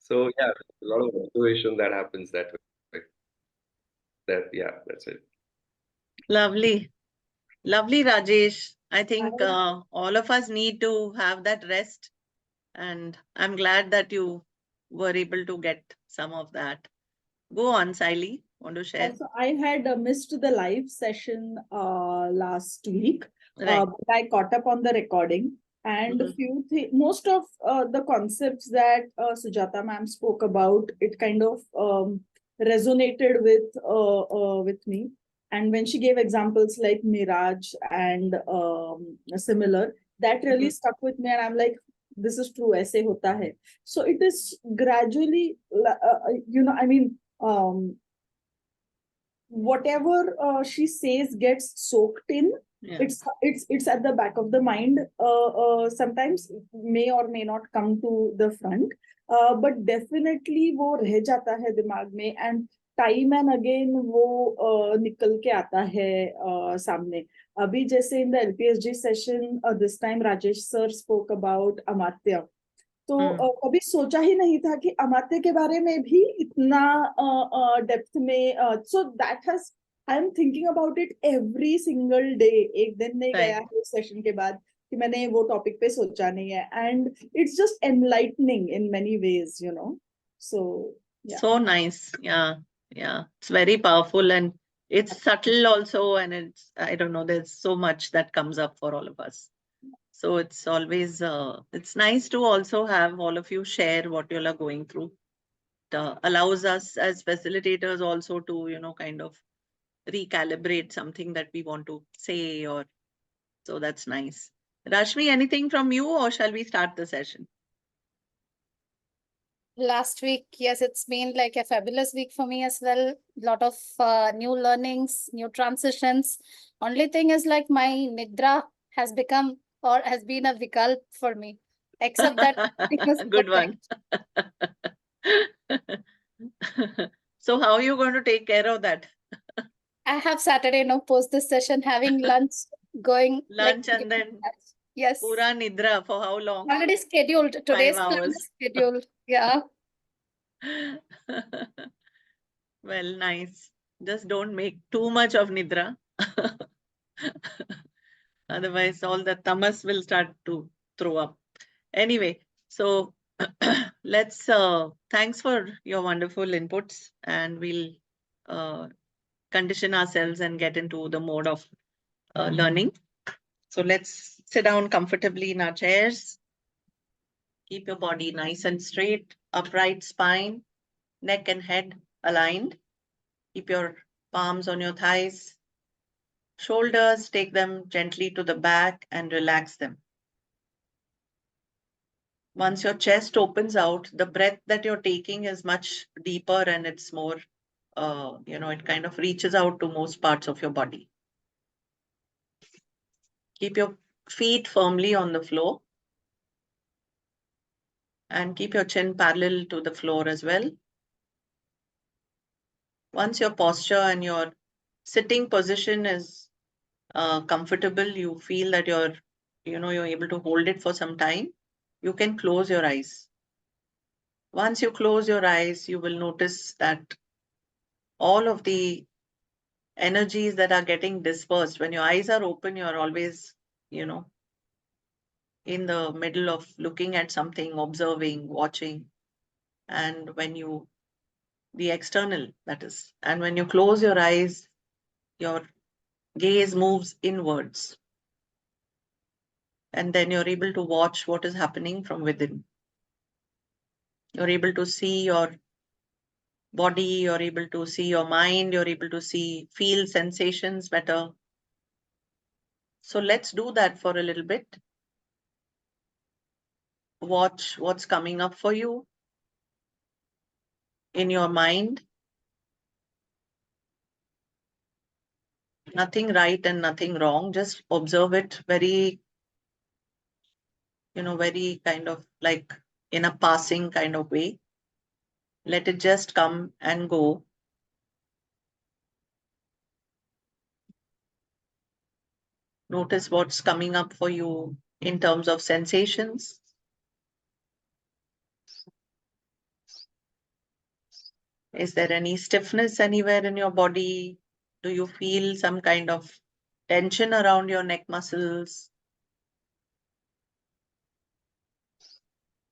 So yeah, a lot of observation that happens that way. That's it. Lovely. Lovely, Rajesh. I I, think all of us need to have that rest. And I'm glad that you were able to get some of that. Go on, Siley. Want to share? also, I had missed the live session last week, Right. but I caught up on the recording. And Mhm. most of the concepts that Sujata ma'am spoke about, it kind of resonated with me. And when she gave examples like Mirage and similar, that really Mhm. stuck with me. And I'm like, this is true, aise hota hai. So it is gradually, I mean, whatever she says gets soaked in. Yeah. It's at the back of the mind. Sometimes may or may not come to the front, but definitely वो रह जाता है दिमाग में, and time and again वो निकल के आता है सामने. अभी जैसे in the LPSG session, this time Rajesh sir spoke about Amatya. तो कभी सोचा ही नहीं था कि अमात्य के बारे में भी इतना डेप्थ में. So that has, I am thinking about it every single day. एक दिन नहीं गया Right. है उस सेशन के बाद कि मैंने वो टॉपिक पे सोचा नहीं है. And it's just enlightening in many ways, you know. So yeah. So nice. Yeah. Yeah. It's very powerful and it's subtle also. And it's, I don't know, there's so much that comes up for all of us. So it's always, it's nice to also have all of you share what you all are going through. It allows us as facilitators also to, kind of recalibrate something that we want to say, or so that's nice. Rashmi, anything from you, or shall we start the session? Last week, yes, it's been like a fabulous week for me as well. Lot of new learnings, new transitions. Only thing is like my nidra has become or has been a vikalp for me. Except that it was Good one. perfect. So how are you going to take care of that? I have Saturday, post this session, having lunch, going Lunch and then yes, pura nidra for how long? already scheduled. 5 Today's plan hours. is scheduled. Yeah. Well, nice. Just don't make too much of nidra. Otherwise, all the tamas will start to throw up. Anyway, so let's thanks for your wonderful inputs, and we'll uh, condition ourselves and get into the mode of learning. So let's sit down comfortably in our chairs. Keep your body nice and straight, upright spine, neck and head aligned. Keep your palms on your thighs. Shoulders, take them gently to the back and relax them. Once your chest opens out, the breath that you're taking is much deeper and it's more, it kind of reaches out to most parts of your body. Keep your feet firmly on the floor and keep your chin parallel to the floor as well. Once your posture and your sitting position is comfortable, you feel that you're able to hold it for some time, you can close your eyes. Once you close your eyes, you will notice that all of the energies that are getting dispersed, when your eyes are open, you're always, in the middle of looking at something, observing, watching. And the external, that is, and when you close your eyes, your gaze moves inwards. And then you're able to watch what is happening from within. You're able to see your body, you're able to see your mind, you're able to feel sensations better. So let's do that for a little bit. Watch what's coming up for you in your mind. Nothing right and nothing wrong. Just observe it very, very kind of like in a passing kind of way. Let it just come and go. Notice what's coming up for you in terms of sensations. Is there any stiffness anywhere in your body? Do you feel some kind of tension around your neck muscles?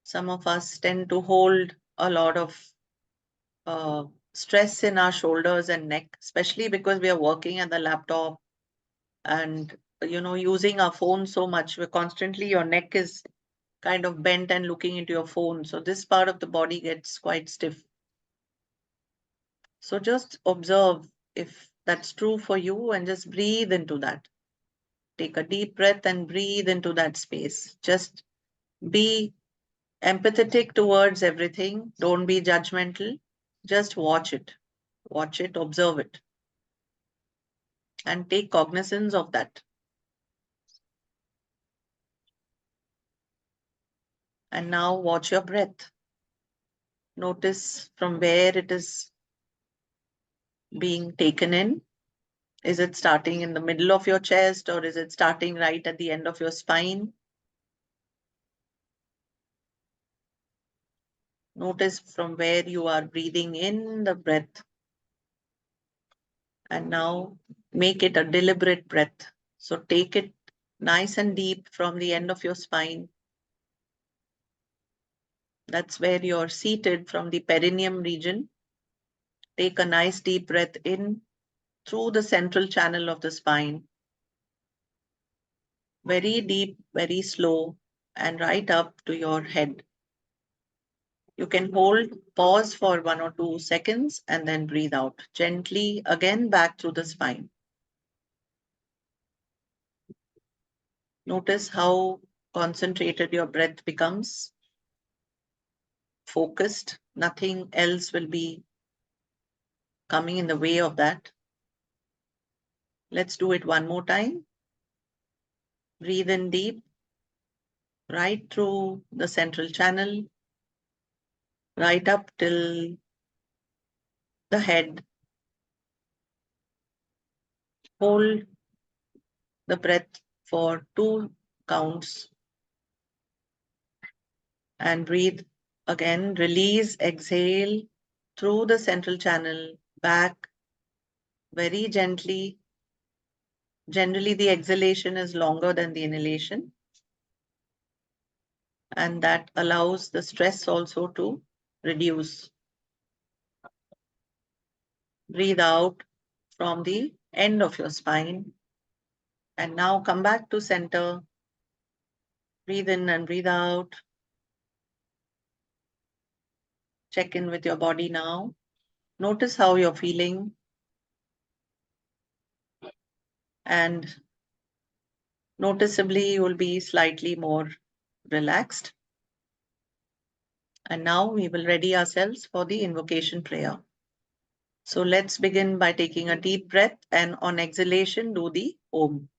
Some of us tend to hold a lot of stress in our shoulders and neck, especially because we are working at the laptop and using our phone so much. We're constantly, your neck is kind of bent and looking into your phone. So this part of the body gets quite stiff. So just observe if that's true for you and just breathe into that. Take a deep breath and breathe into that space. Just be empathetic towards everything. Don't be judgmental. Just watch it. Watch it, observe it, and take cognizance of that. And now watch your breath. Notice from where it is being taken in. Is it starting in the middle of your chest or is it starting right at the end of your spine? Notice from where you are breathing in the breath. And now make it a deliberate breath. So take it nice and deep from the end of your spine. That's where you're seated, from the perineum region. Take a nice deep breath in through the central channel of the spine. Very deep, very slow, and right up to your head. You can hold, pause for 1 or 2 seconds, and then breathe out gently again back through the spine. Notice how concentrated your breath becomes, focused. Nothing else will be coming in the way of that. Let's do it one more time. Breathe in deep, right through the central channel, right up till the head. Hold the breath for 2 counts and breathe again. Release, exhale through the central channel, back very gently. Generally, the exhalation is longer than the inhalation, and that allows the stress also to reduce. Breathe out from the end of your spine. And now come back to center. Breathe in and breathe out. Check in with your body now. Notice how you're feeling. And noticeably, you will be slightly more relaxed. And now we will ready ourselves for the invocation prayer. So let's begin by taking a deep breath, and on exhalation, do the Om.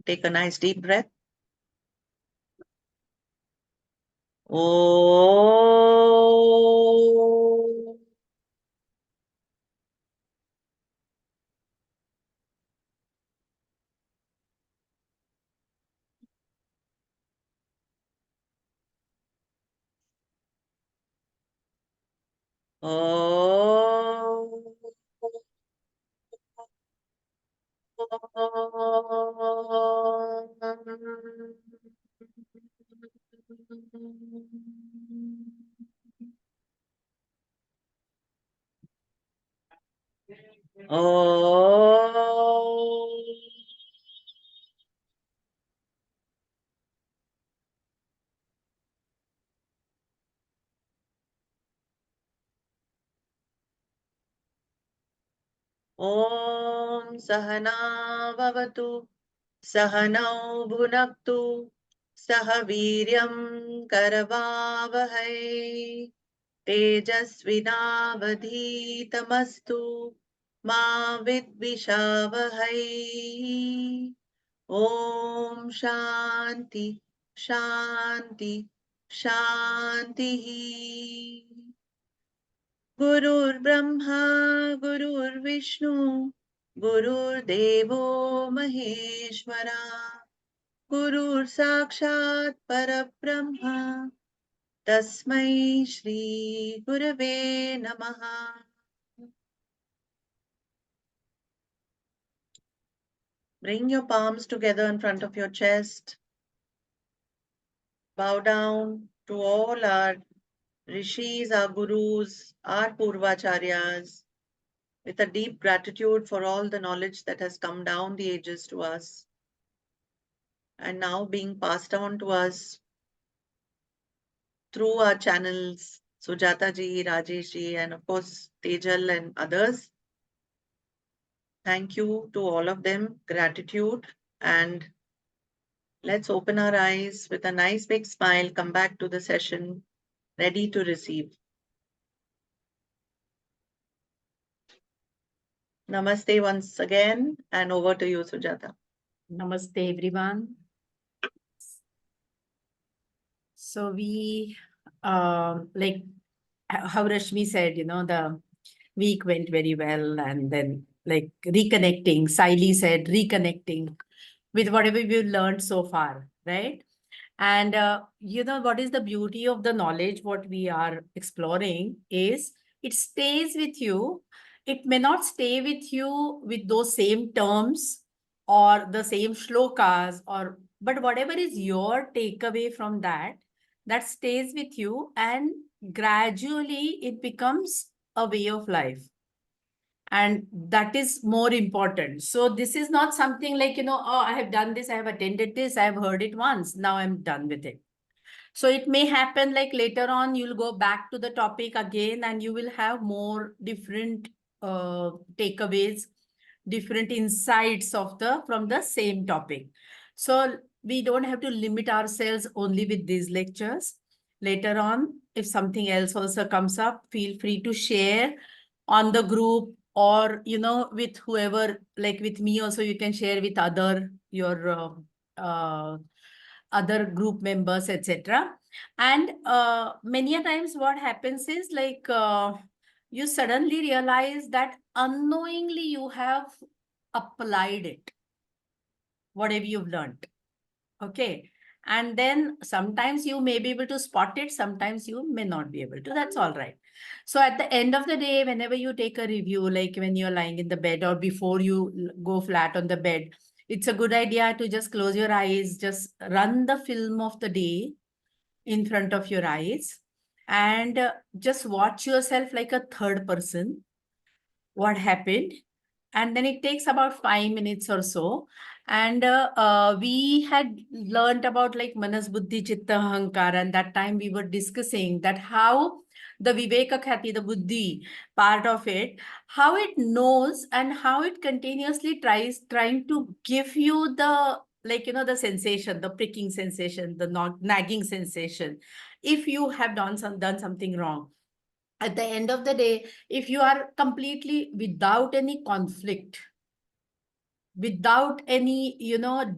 Take a nice deep breath. Om. Om. Om Sahana Bhavatu Sahanau Bhunaktu Sahaviryam Karavavahai Tejasvinavadhitamastu Ma Vidvishavahai. Om Shanti Shanti Shanti. Gurur Brahma Gurur Vishnu Gurur Devo Maheshwara Gurur Sakshat Parabrahma Tasmai Shri Gurave Namaha. Bring your palms together in front of your chest. Bow down to all our rishis, our gurus, our purvacharyas, with a deep gratitude for all the knowledge that has come down the ages to us and now being passed on to us through our channels, Sujata ji, Rajesh ji, and of course Tejal and others. Thank you to all of them, gratitude, and let's open our eyes with a nice big smile, come back to the session, ready to receive. Namaste once again, and over to you, Sujata. Namaste, everyone. So we, like how Rashmi said, the week went very well, and then like reconnecting. Saili said reconnecting with whatever we've learned so far, right? And what is the beauty of the knowledge? What we are exploring is it stays with you. It may not stay with you with those same terms or the same shlokas, but whatever is your takeaway from that, that stays with you, and gradually it becomes a way of life. And that is more important. So this is not something like, oh, I have done this, I have attended this, I have heard it once, now I'm done with it. So it may happen like later on, you'll go back to the topic again and you will have more different takeaways, different insights from the same topic. So we don't have to limit ourselves only with these lectures. Later on, if something else also comes up, feel free to share on the group, or with whoever, like with me also, you can share with your other group members, etc. And many a times what happens is like you suddenly realize that unknowingly you have applied it, whatever you've learned. Okay. And then sometimes you may be able to spot it, sometimes you may not be able to. That's all right. So at the end of the day, whenever you take a review, like when you're lying in the bed or before you go flat on the bed, it's a good idea to just close your eyes, just run the film of the day in front of your eyes, and just watch yourself like a third person, what happened. And then it takes about 5 minutes or so. And we had learned about like Manas, Buddhi, Chitta, Ahankara, and that time we were discussing that how the Viveka Khati, the Buddhi part of it, how it knows and how it continuously trying to give you the, like, the sensation, the pricking sensation, the nagging sensation, if you have done something wrong. At the end of the day, if you are completely without any conflict, without any,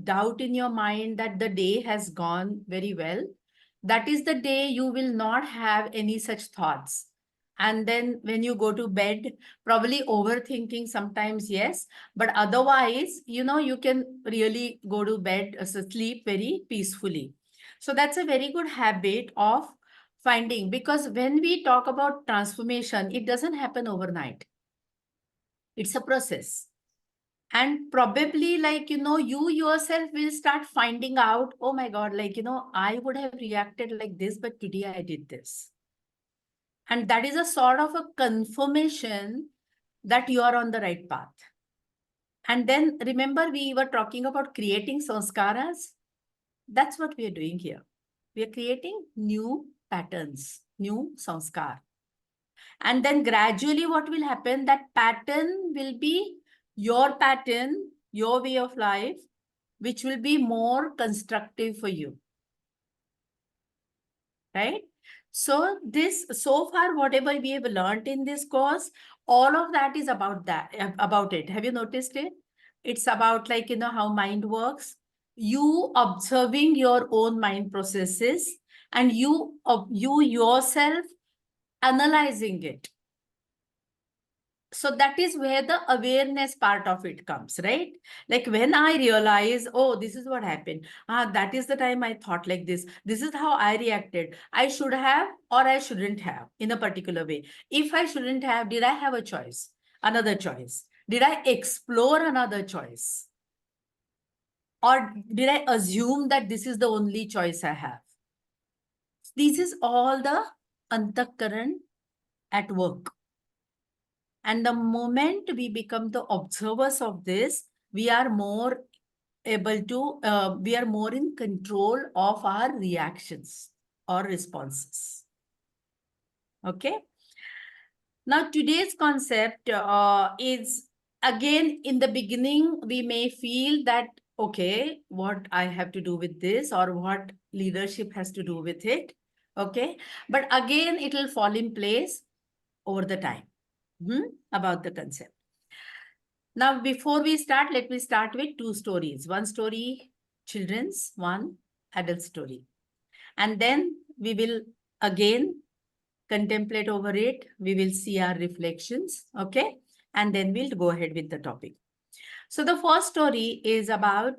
doubt in your mind that the day has gone very well, that is the day you will not have any such thoughts. And then when you go to bed, probably overthinking sometimes, yes, but otherwise, you can really go to bed, sleep very peacefully. So that's a very good habit of finding, because when we talk about transformation, it doesn't happen overnight. It's a process. And probably like, you yourself will start finding out, oh my God, like, I would have reacted like this, but today I did this. And that is a sort of a confirmation that you are on the right path. And then remember, we were talking about creating sanskaras. That's what we are doing here. We are creating new patterns, new sanskar. And then gradually what will happen, that pattern will be your pattern, your way of life, which will be more constructive for you. Right? So so far, whatever we have learned in this course, all of that is about it. Have you noticed it? It's about like, how mind works, you observing your own mind processes, and you yourself analyzing it. So that is where the awareness part of it comes, right? Like when I realize, oh, this is what happened. That is the time I thought like this. This is how I reacted. I should have or I shouldn't have in a particular way. If I shouldn't have, did I have a choice? Another choice? Did I explore another choice? Or did I assume that this is the only choice I have? This is all the antakaran at work. And the moment we become the observers of this, we are more able to, we are more in control of our reactions or responses. Okay. Now, today's concept is, again, in the beginning, we may feel that, okay, what I have to do with this or what leadership has to do with it. Okay. But again, it will fall in place over the time. About the concept. Now, before we start, let me start with two stories. One story, children's, one adult story. And then we will again contemplate over it. We will see our reflections, okay? And then we'll go ahead with the topic. So the first story is about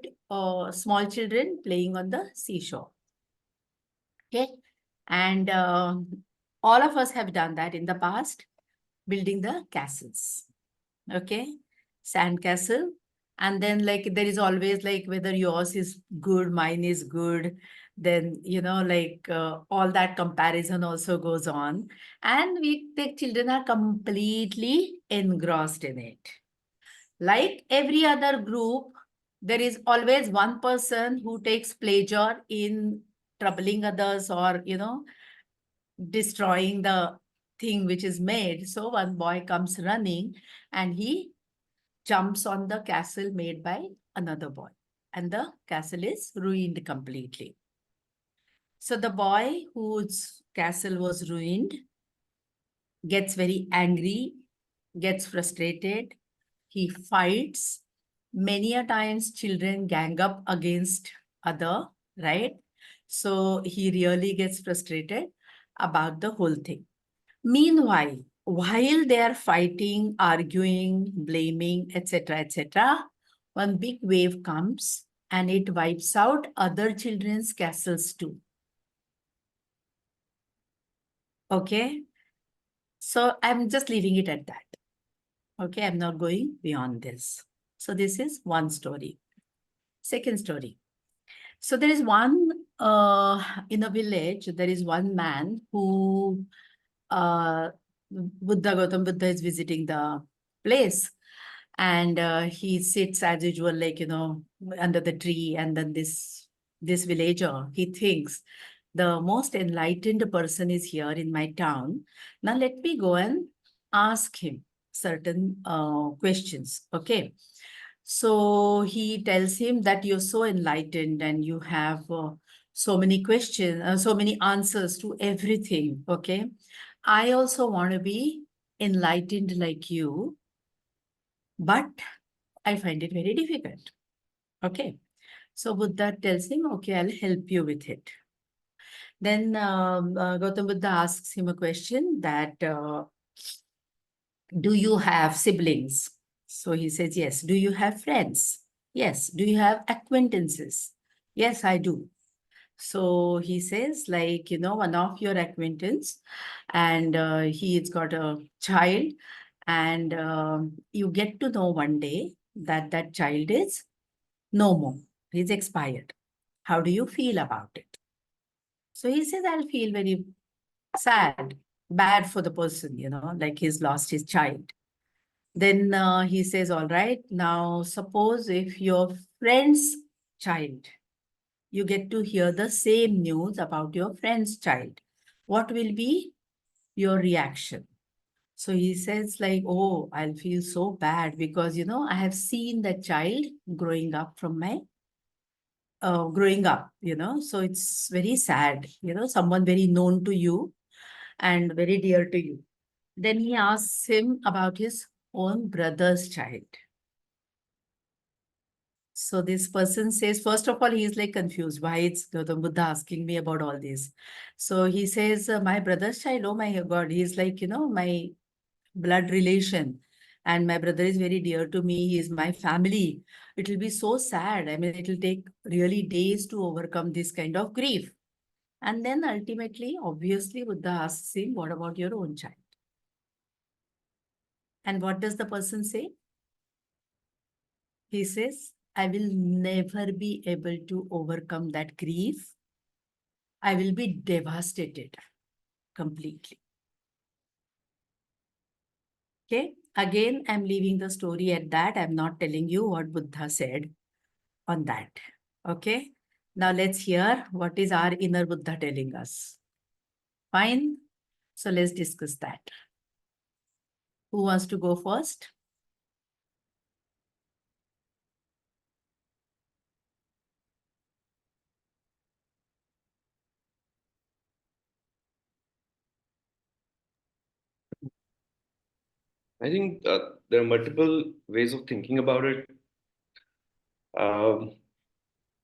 small children playing on the seashore, okay? And all of us have done that in the past, building the castles, okay? Sand castle. And then like there is always like whether yours is good, mine is good. Then, you know, like all that comparison also goes on. And the children are completely engrossed in it. Like every other group, there is always one person who takes pleasure in troubling others or, you know, destroying the thing which is made. So one boy comes running and he jumps on the castle made by another boy, and the castle is ruined completely. So the boy whose castle was ruined gets very angry, gets frustrated, he fights. Many a times children gang up against other, right? So he really gets frustrated about the whole thing. Meanwhile, while they are fighting, arguing, blaming, etc., one big wave comes and it wipes out other children's castles too. Okay. So I'm just leaving it at that. Okay. I'm not going beyond this. So this is one story. Second story. So there is one, in a village, there is one man who Gautam Buddha is visiting the place, and he sits as usual, like, you know, under the tree. And then this villager, he thinks the most enlightened person is here in my town. Now let me go and ask him certain questions. Okay. So he tells him that you're so enlightened and you have so many questions, so many answers to everything. Okay. I also want to be enlightened like you, but I find it very difficult. Okay. So Buddha tells him, okay, I'll help you with it. Then Gautam Buddha asks him a question that, do you have siblings? So he says, yes. Do you have friends? Yes. Do you have acquaintances? Yes, I do. So he says, like, you know, one of your acquaintance, and he's got a child, and you get to know one day that that child is no more. He's expired. How do you feel about it? So he says, I'll feel very sad, bad for the person, you know, like he's lost his child. Then he says, all right, now suppose if your friend's child, you get to hear the same news about your friend's child, what will be your reaction? So he says like, oh, I'll feel so bad because, you know, I have seen that child growing up from my, you know, so it's very sad, you know, someone very known to you and very dear to you. Then he asks him about his own brother's child. So this person says, first of all, he's like confused. Why it's Gautam Buddha asking me about all this? So he says, my brother's child, oh my God, he's like, you know, my blood relation. and my brother is very dear to me, he is my family, it will be so sad. I mean, it will take really days to overcome this kind of grief. And then ultimately, obviously, Buddha asks him, what about your own child? And what does the person say? He says, I will never be able to overcome that grief. I will be devastated completely. Okay. Again, I'm leaving the story at that. I'm not telling you what Buddha said on that. Okay. Now let's hear what is our inner Buddha telling us. Fine. So let's discuss that. Who wants to go first? I think there are multiple ways of thinking about it. Um,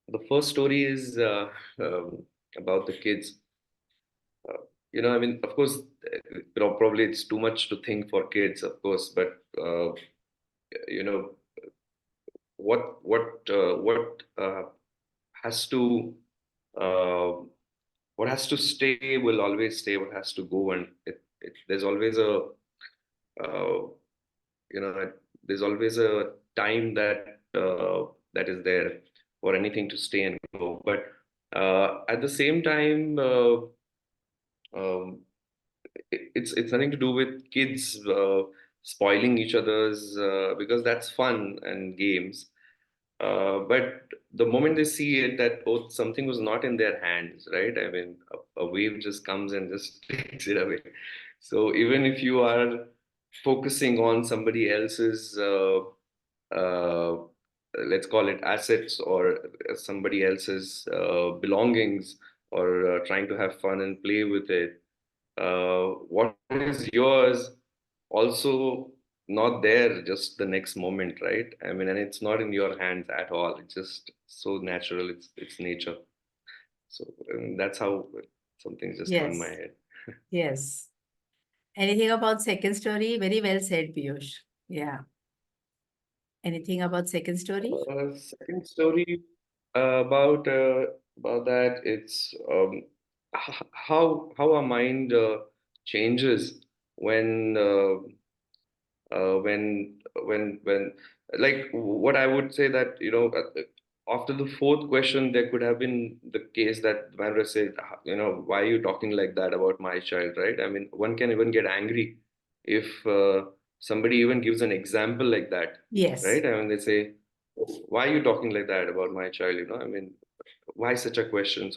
the first story is about the kids. Uh, I mean, of course, probably it's too much to think for kids, of course, but you know, what has to uh, what has to stay will always stay. What has to go, and there's always a uh, you know there's always a time that is there for anything to stay and go. But at the same time, um, it's nothing to do with kids spoiling each other's because that's fun and games. But the moment they see it, that something was not in their hands, right? I mean, a wave just comes and just takes it away. So even if you are focusing on somebody else's, uh, let's call it assets, or somebody else's belongings, or trying to have fun and play with it, what is yours also not there just the next moment, right? I mean, and it's not in your hands at all. It's just so natural. It's nature. So that's how something's just on my Yes. head. Yes. Anything about second story? Very well said, Piyush. Yeah. Anything about second story? Second story about that, it's how our mind changes when when like what I would say that after the fourth question there could have been the case that the man said, why are you talking like that about my child, right? I mean, one can even get angry if somebody even gives an example like that, Yes. right? I mean, they say, why are you talking like that about my child? I mean, why such a question?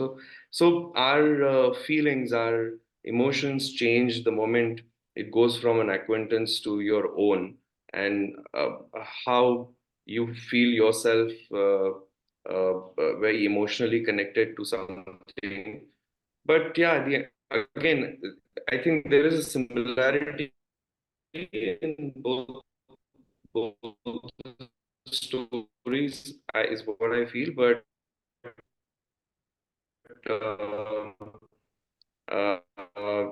So our feelings, our emotions change the moment it goes from an acquaintance to your own, and how you feel yourself very emotionally connected to something. But yeah, again, I think there is a similarity in both stories, is what I feel. But uh, uh, uh,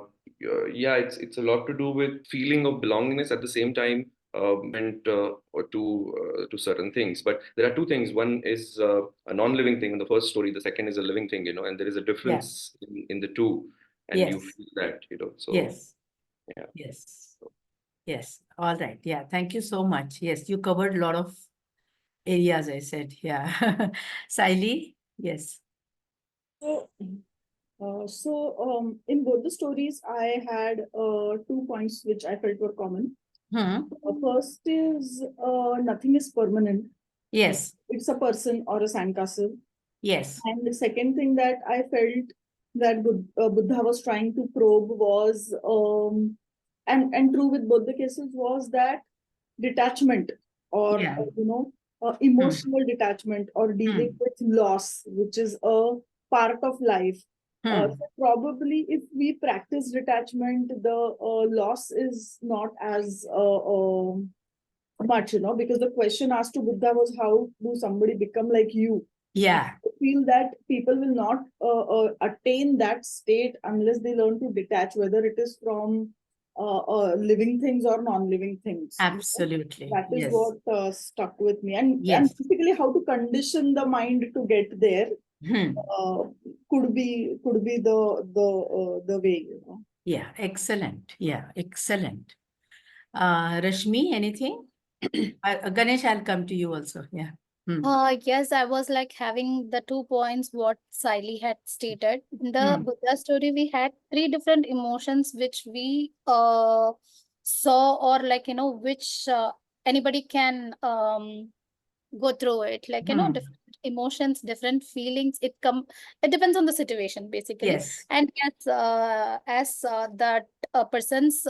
yeah, it's a lot to do with feeling of belongingness at the same time, and or to certain things. But there are two things. One is a non-living thing in the first story. The second is a living thing. And there is a Yeah. difference in the two, and you Yes. feel that. So Yes. yeah. Yes. Yes. All right. Yeah. Thank you so much. Yes, you covered a lot of areas, I said. Yeah. Siley? Yes. So, in both the stories, I had 2 points which I felt were common. First is nothing is permanent. Yes. It's a person or a sandcastle. Yes. And the second thing that I felt that Buddha was trying to probe was, and true with both the cases, was that detachment, or Yeah. Hmm. emotional detachment, or dealing Hmm. with loss, which is a part of life. Hmm. So probably if we practice detachment, the loss is not as much, because the question asked to Buddha was, how do somebody become like you? Yeah. I feel that people will not attain that state unless they learn to detach, whether it is from living things or non-living things. Absolutely. That is Yes. what stuck with me, and Yes. basically how to condition the mind to get there Hmm. could be the way, you know. Yeah, excellent. Yeah, excellent. Rashmi, anything? Ganesh, I'll come to you also. Yeah. Hmm. Yes, I was like having the 2 points what Siley had stated. In the Hmm. Buddha story, we had three different emotions which we saw, or like, which anybody can go through it. Like, Hmm. different emotions, different feelings. It depends on the situation, basically. Yes. And yes, as that person's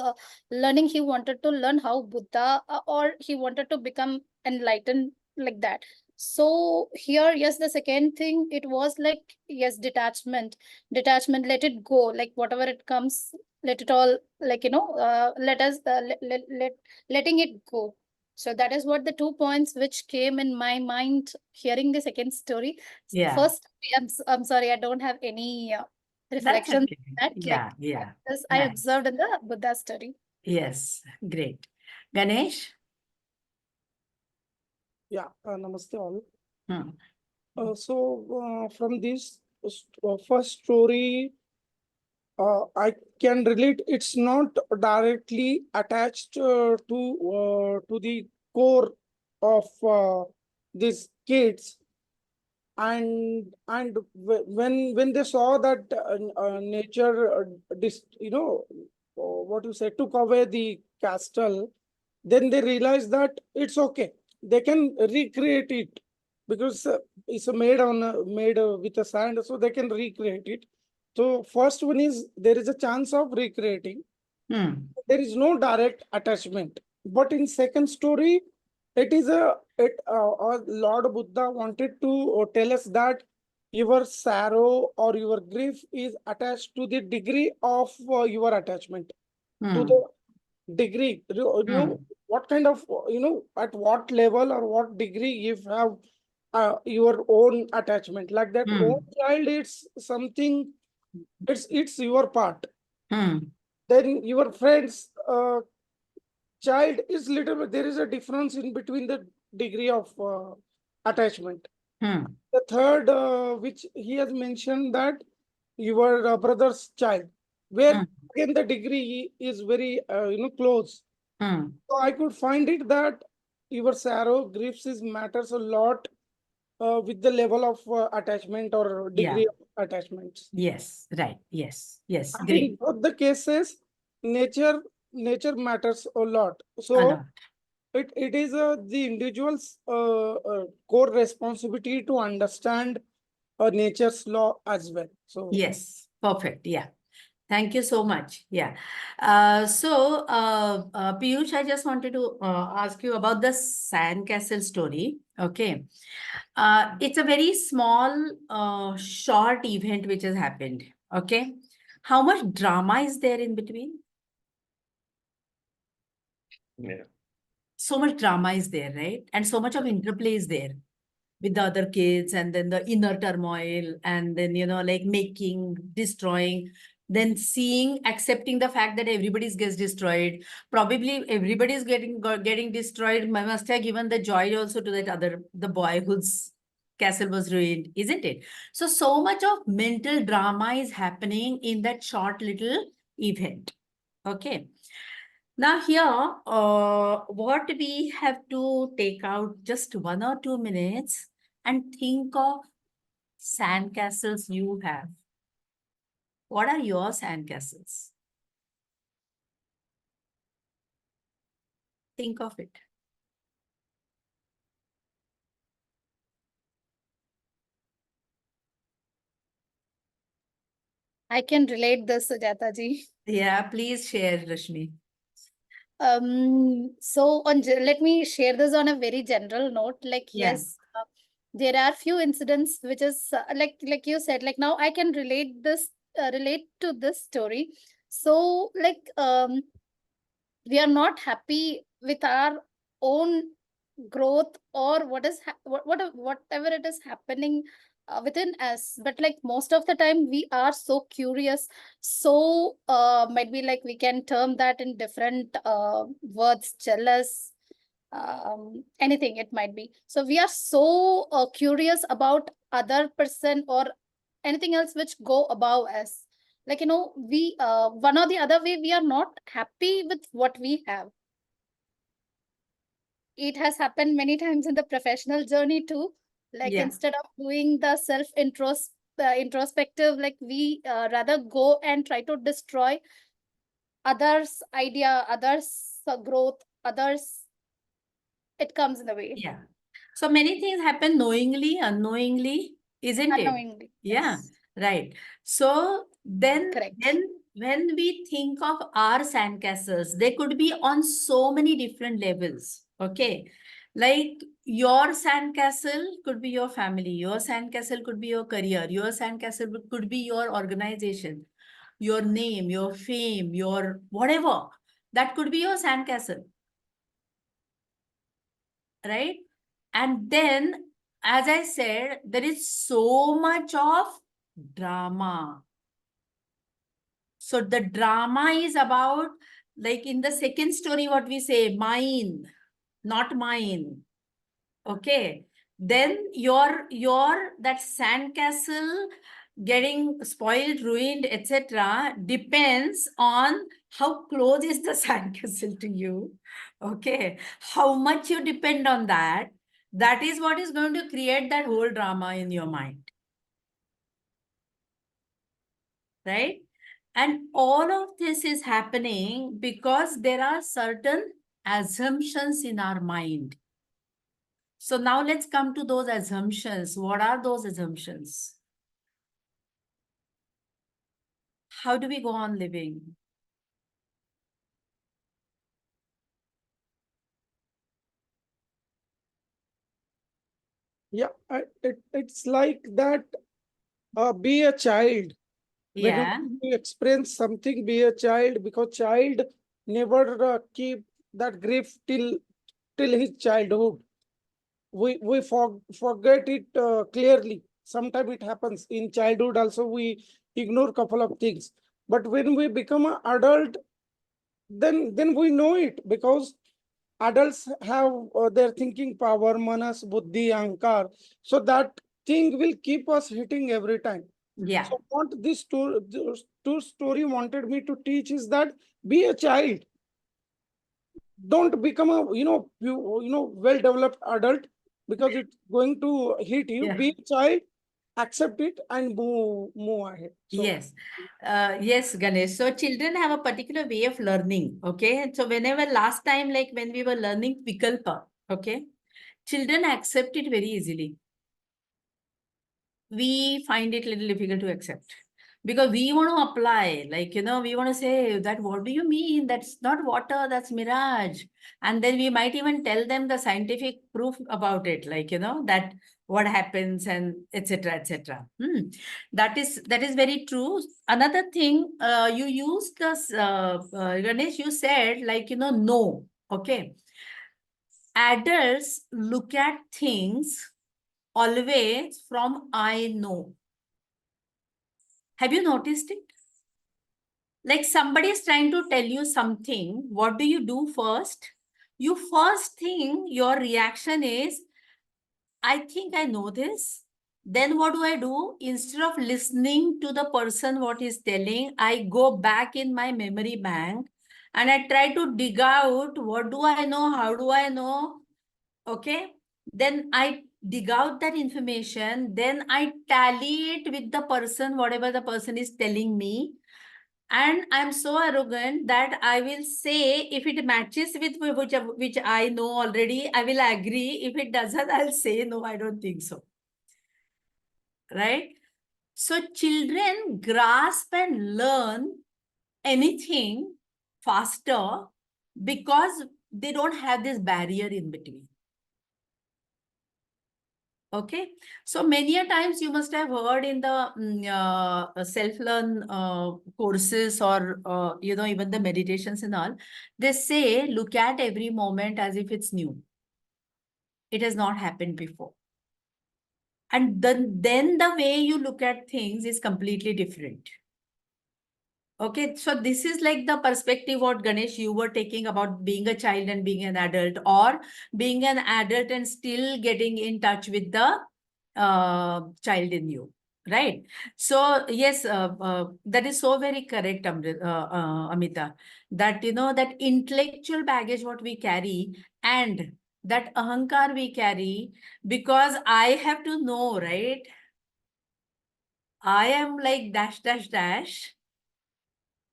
learning, he wanted to learn how Buddha, or he wanted to become enlightened, like that. So here, yes, the second thing, it was like, yes, detachment, let it go, like whatever it comes, let it all, like, let us letting it go. So that is what the 2 points which came in my mind hearing the second story. Yeah. First, I'm sorry, I don't have any That's reflection okay. that, like, Yeah, yeah. as I Nice. observed in the Buddha story. Yes, great. Ganesh? Yeah, namaste all. Hmm. From this first story, I can relate. It's not directly attached to the core of these kids, and when they saw that nature, what you say, took away the castle, then they realized that it's okay. They can recreate it because it's made with a sand, so they can recreate it. So first one is there is a chance of recreating. Hmm. There is no direct attachment. But in second story, it is Lord Buddha wanted to tell us that your sorrow or your grief is attached to the degree of your attachment, to Hmm. the degree. Hmm. What kind of, at what level or what degree you have your own attachment. Like that, Hmm. own child, it's something, it's your part. Hmm. Then your friends child is little bit, there is a difference in between the degree of attachment. Hmm. The third, which he has mentioned, that your brother's child, where Hmm. again the degree is very close. Hmm. So I could find it that your sorrow, griefs is matters a lot with the level of attachment or Yeah. degree of attachments. Yes. Right. Yes. Yes. And Great. in both the cases, nature matters a lot. A So lot. it is the individual's core responsibility to understand nature's law as well. So Yes. Perfect. Yeah. Thank you so much. Yeah. Piyush, I just wanted to ask you about the sandcastle story. Okay. It's a very small, short event which has happened. Okay. How much drama is there in between? Yeah. So much drama is there, right? And so much of interplay is there with the other kids, and then the inner turmoil, and then, like making, destroying, then seeing, accepting the fact that everybody's gets destroyed. Probably everybody's getting destroyed must have given the joy also to the boy whose castle was ruined, isn't it? So much of mental drama is happening in that short little event. Okay. Now here, what we have to take out just 1 or 2 minutes and think of sandcastles you have. What are your sandcastles? Think of it. I can relate this, Sujata ji. Yeah, please share, Rashmi. Let me share this on a very general note. Like, Yeah. yes, there are few incidents which is like you said, like now I can relate to this story. So like we are not happy with our own growth, or whatever it is happening within us. But like most of the time we are so curious, so might be like we can term that in different words, jealous, anything it might be. So we are so curious about other person or anything else which go above us. Like, we one or the other way, we are not happy with what we have. It has happened many times in the professional journey too. Like Yeah. instead of doing the introspective, like we rather go and try to destroy others' idea, others' growth, others. It comes in the way Yeah. So many things happen knowingly, unknowingly, isn't it? unknowingly. Yeah, Yes, right. So then, correct. when we think of our sandcastles, they could be on so many different levels. Okay. Like your sandcastle could be your family, your sandcastle could be your career, your sandcastle could be your organization, your name, your fame, your whatever. That could be your sandcastle, right? And then, as I said, there is so much of drama. So the drama is about, like in the second story, what we say, mine, not mine. Okay. Then your that sandcastle getting spoiled, ruined, etc. depends on how close is the sandcastle to you. Okay. How much you depend on that. That is what is going to create that whole drama in your mind. Right? And all of this is happening because there are certain assumptions in our mind. So now let's come to those assumptions. What are those assumptions? How do we go on living? Yeah, it's like that. Be a child. Whenever Yeah, you experience something, be a child, because child never keep that grief till his childhood. We forget it clearly. Sometimes it happens in childhood also. We ignore couple of things, but when we become an adult, then we know it, because adults have their thinking power, manas, buddhi, ahankar. So that thing will keep us hitting every time. yeah, So what this story wanted me to teach is that be a child. Don't become a well developed adult, because it's going to hit you. yeah. Be a child, accept it, and move ahead. So Yes. Yes, Ganesh. So children have a particular way of learning. Okay. So whenever last time, like when we were learning Vikalpa, okay, children accept it very easily. We find it a little difficult to accept because we want to apply, like, we want to say that, what do you mean? That's not water, that's mirage. And then we might even tell them the scientific proof about it, like, that what happens and etc. etc. That is very true. Another thing, you used this, Ganesh, you said, like, no. Okay. Adults look at things always from I know. Have you noticed it? Like somebody is trying to tell you something. What do you do first? You first think your reaction is, I think I know this. Then what do? Instead of listening to the person what is telling, I go back in my memory bank and I try to dig out, what do I know? How do I know? Okay. Then I dig out that information. Then I tally it with the person, whatever the person is telling me. And I'm so arrogant that I will say, if it matches with which I know already, I will agree. If it doesn't, I'll say, no, I don't think so. Right? So children grasp and learn anything faster because they don't have this barrier in between. Okay, so many a times you must have heard in the self-learn courses, or even the meditations and all, they say, look at every moment as if it's new. It has not happened before. And then the way you look at things is completely different. Okay, so this is like the perspective what Ganesh you were taking about being a child and being an adult, or being an adult and still getting in touch with the child in you, right? So yes, that is so very correct, Amita, that that intellectual baggage what we carry and that ahankar we carry, because I have to know, right? I am like dash dash dash,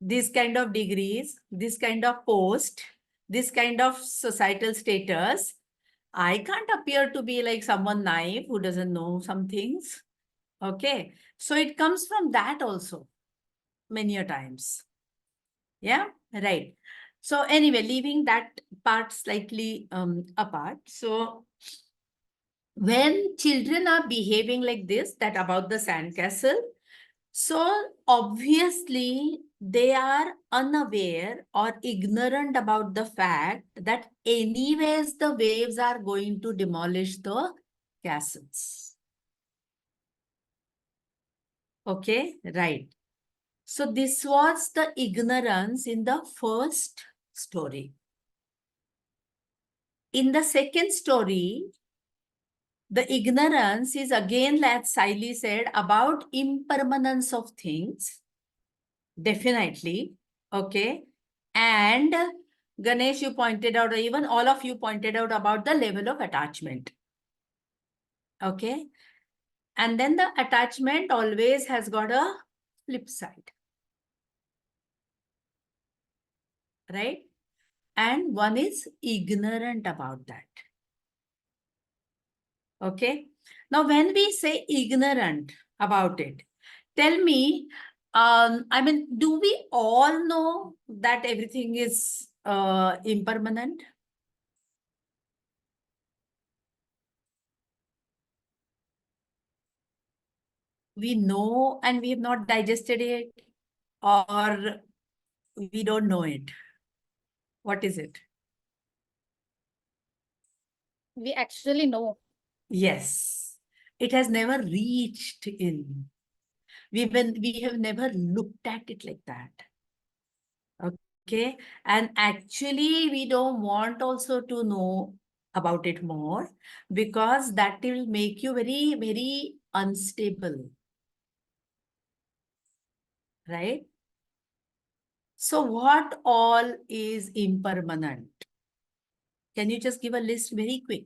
this kind of degrees, this kind of post, this kind of societal status. I can't appear to be like someone naive who doesn't know some things. Okay. So it comes from that also many a times. Yeah, right. So anyway, leaving that part slightly apart. So when children are behaving like this, that about the sandcastle, so obviously they are unaware or ignorant about the fact that anyways the waves are going to demolish the castles. Okay, right. So this was the ignorance in the first story. In the second story, the ignorance is again, like Siley said, about impermanence of things. Definitely. Okay. And Ganesh, you pointed out, or even all of you pointed out about the level of attachment. Okay. And then the attachment always has got a flip side. Right? And one is ignorant about that. Okay. Now, when we say ignorant about it, tell me, I mean, do we all know that everything is impermanent? We know and we have not digested it, or we don't know it? What is it? We actually know. Yes, it has never reached in. We have never looked at it like that. Okay. And actually, we don't want also to know about it more, because that will make you very, very unstable. Right? So what all is impermanent? Can you just give a list very quick?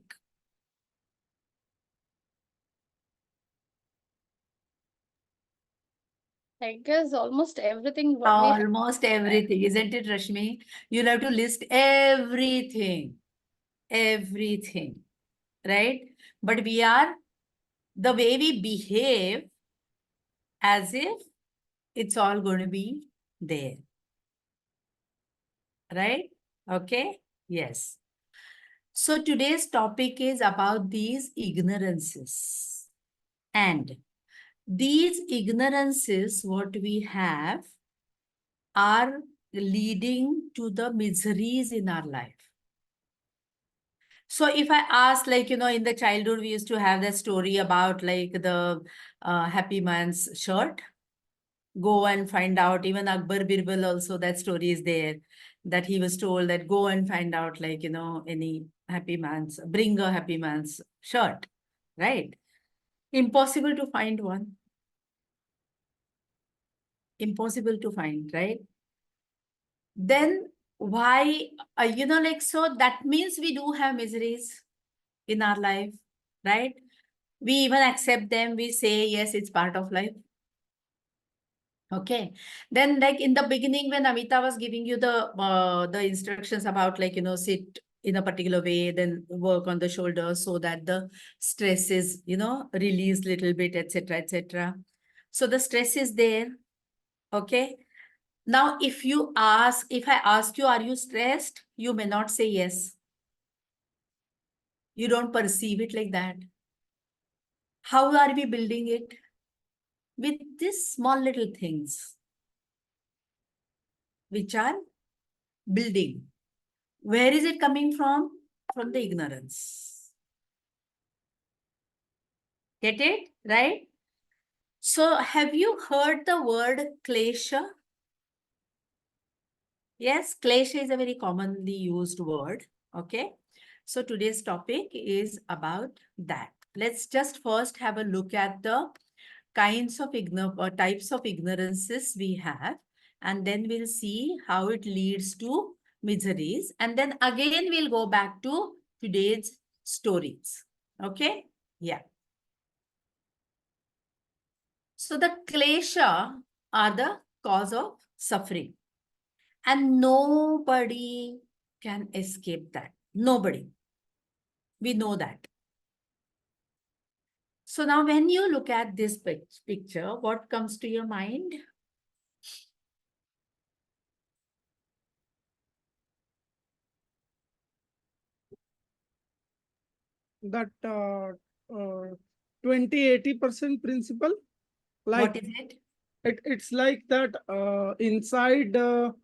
I guess almost everything what we have. Almost everything, isn't it, Rashmi? You'll have to list everything, everything, right? But we are, the way we behave as if it's all going to be there, right? Okay, yes. So today's topic is about these ignorances. And these ignorances, what we have, are leading to the miseries in our life. So if I ask, like, in the childhood, we used to have that story about like the happy man's shirt. Go and find out, even Akbar Birbal also, that story is there, that he was told that go and find out, like, any happy man's, bring a happy man's shirt, right? Impossible to find one. Impossible to find, right? Then why, like, so that means we do have miseries in our life, right? We even accept them. We say, yes, it's part of life. Okay. Then, like in the beginning, when Amita was giving you the instructions about, like, sit in a particular way, then work on the shoulders so that the stress is, released little bit, etc., etc. So the stress is there. Okay. Now, if I ask you, are you stressed? You may not say yes. You don't perceive it like that. How are we building it? With these small little things, which are building. Where is it coming from? From the ignorance. Get it? Right? So have you heard the word Klesha? Yes, Klesha is a very commonly used word. Okay. So today's topic is about that. Let's just first have a look at the kinds of types of ignorances we have, and then we'll see how it leads to miseries, and then again we'll go back to today's stories. Okay? Yeah. So the klesha are the cause of suffering, and nobody can escape that. Nobody. We know that. So now when you look at this picture, what comes to your mind? That 20-80% principle, like What is it? it's like that inside two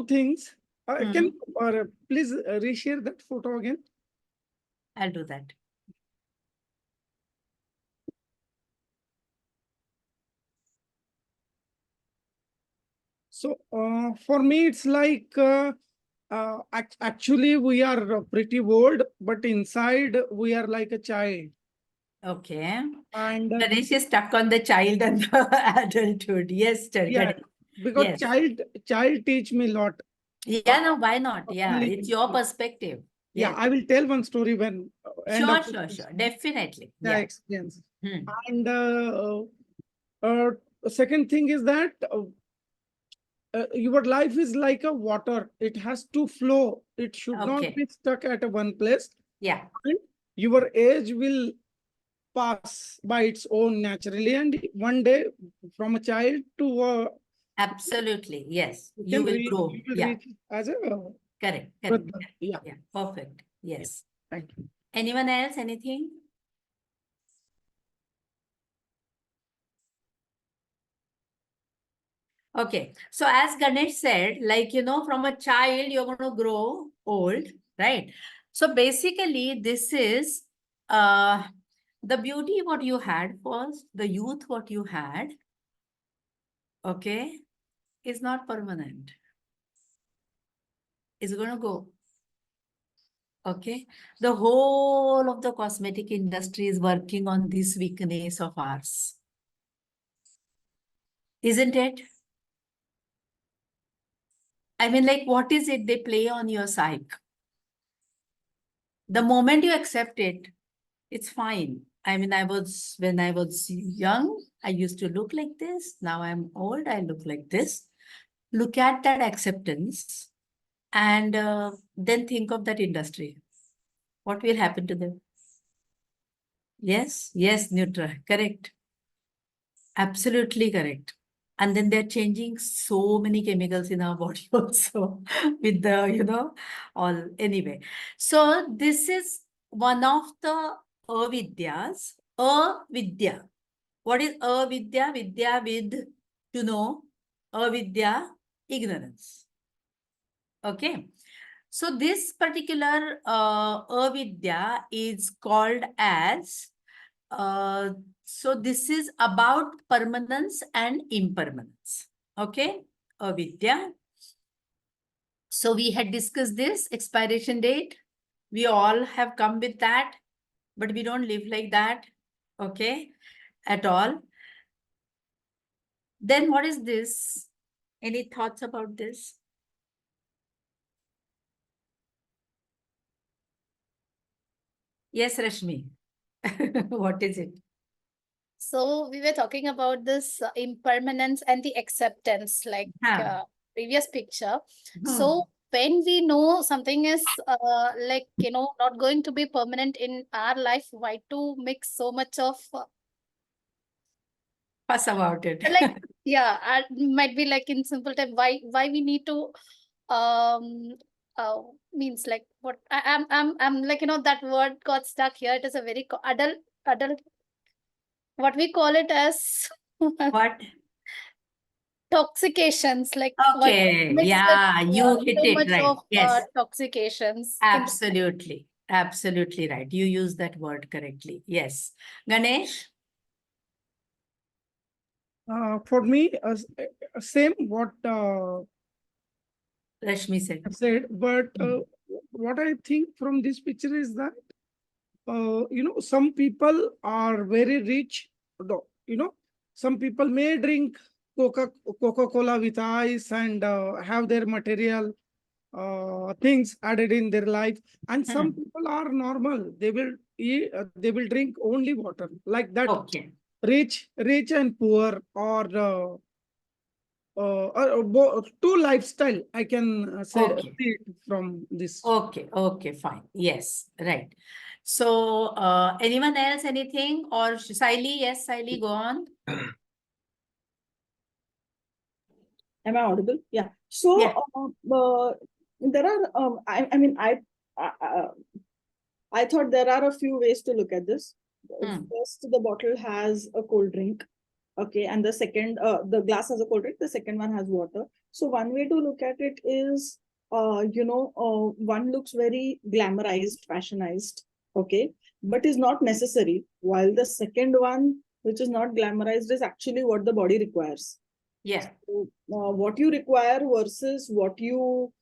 things. Can please reshare that photo again? I'll do that. So for me, it's like actually we are pretty old, but inside we are like a child. Okay. And Ganesh is stuck on the child and the adulthood. Yes, sir. yeah, Correct. because Yes. child teach me a lot. Yeah, no, why not? Yeah, Only- it's your perspective. Yeah, Yes. I will tell one story when end Sure, of sure, this sure. Definitely. yeah, Yeah. experience. Hmm. And second thing is that your life is like a water. It has to flow. It should not Okay. be stuck at one place. Yeah. And your age will pass by its own naturally. And one day, from a child to Absolutely. Yes. you You can will reach, grow. you will Yeah. reach as a Correct. Correct. Vriddha. Yeah. Yeah. Perfect. Yes. Thank you. Anyone else? Anything? Okay. So as Ganesh said, like, from a child, you're going to grow old, right? So basically, this is the beauty what you had was the youth what you had, okay, is not permanent. It's going to go. Okay. The whole of the cosmetic industry is working on this weakness of ours. Isn't it? I mean, like, what is it they play on your psyche? The moment you accept it, it's fine. I mean, when I was young, I used to look like this. Now I'm old, I look like this. Look at that acceptance and then think of that industry. What will happen to them? Yes, yes, Nutra, correct. Absolutely correct. And then they're changing so many chemicals in our body also with the, all anyway. So this is one of the avidyas. Avidya. What is avidya? Vidya with to know. Avidya, ignorance. Okay. So this particular avidya is called as so this is about permanence and impermanence. Okay, avidya. So we had discussed this expiration date. We all have come with that, but we don't live like that. Okay, at all. Then what is this? Any thoughts about this? Yes, Rashmi. What is it? So we were talking about this impermanence and the acceptance, like previous picture. So when we know something is like, not going to be permanent in our life, why to mix so much of Fuss about it. like, yeah, might be like in simple time, why we need to means like what I'm like, that word got stuck here. It is a very adult, what we call it as What? toxications, like why Okay, mix with yeah, you hit so it much right. of Yes, toxications in absolutely. Absolutely right. You use that word correctly. Yes. Ganesh? For me, same what Rashmi said. I said, but what I think from this picture is that some people are very rich. Some people may drink Coca-Cola with ice and have their material things added in their life, and some people are normal. They will eat, they will drink only water, like that. Okay. Rich and poor, or two lifestyle. I can say Okay. see it from this. Okay. Okay. Fine. Yes. Right. So, anyone else, anything? Or Saili? Yes, Saili, go on. Am I audible? Yeah. So Yeah. there are I mean I I thought there are a few ways to look at this. First, the bottle has a cold drink. Okay, and the second, the glass has a cold drink. The second one has water. So one way to look at it is, one looks very glamorized, fashionized. Okay, but is not necessary. While the second one, which is not glamorized, is actually what the body requires. Yeah. So, what you require versus what you,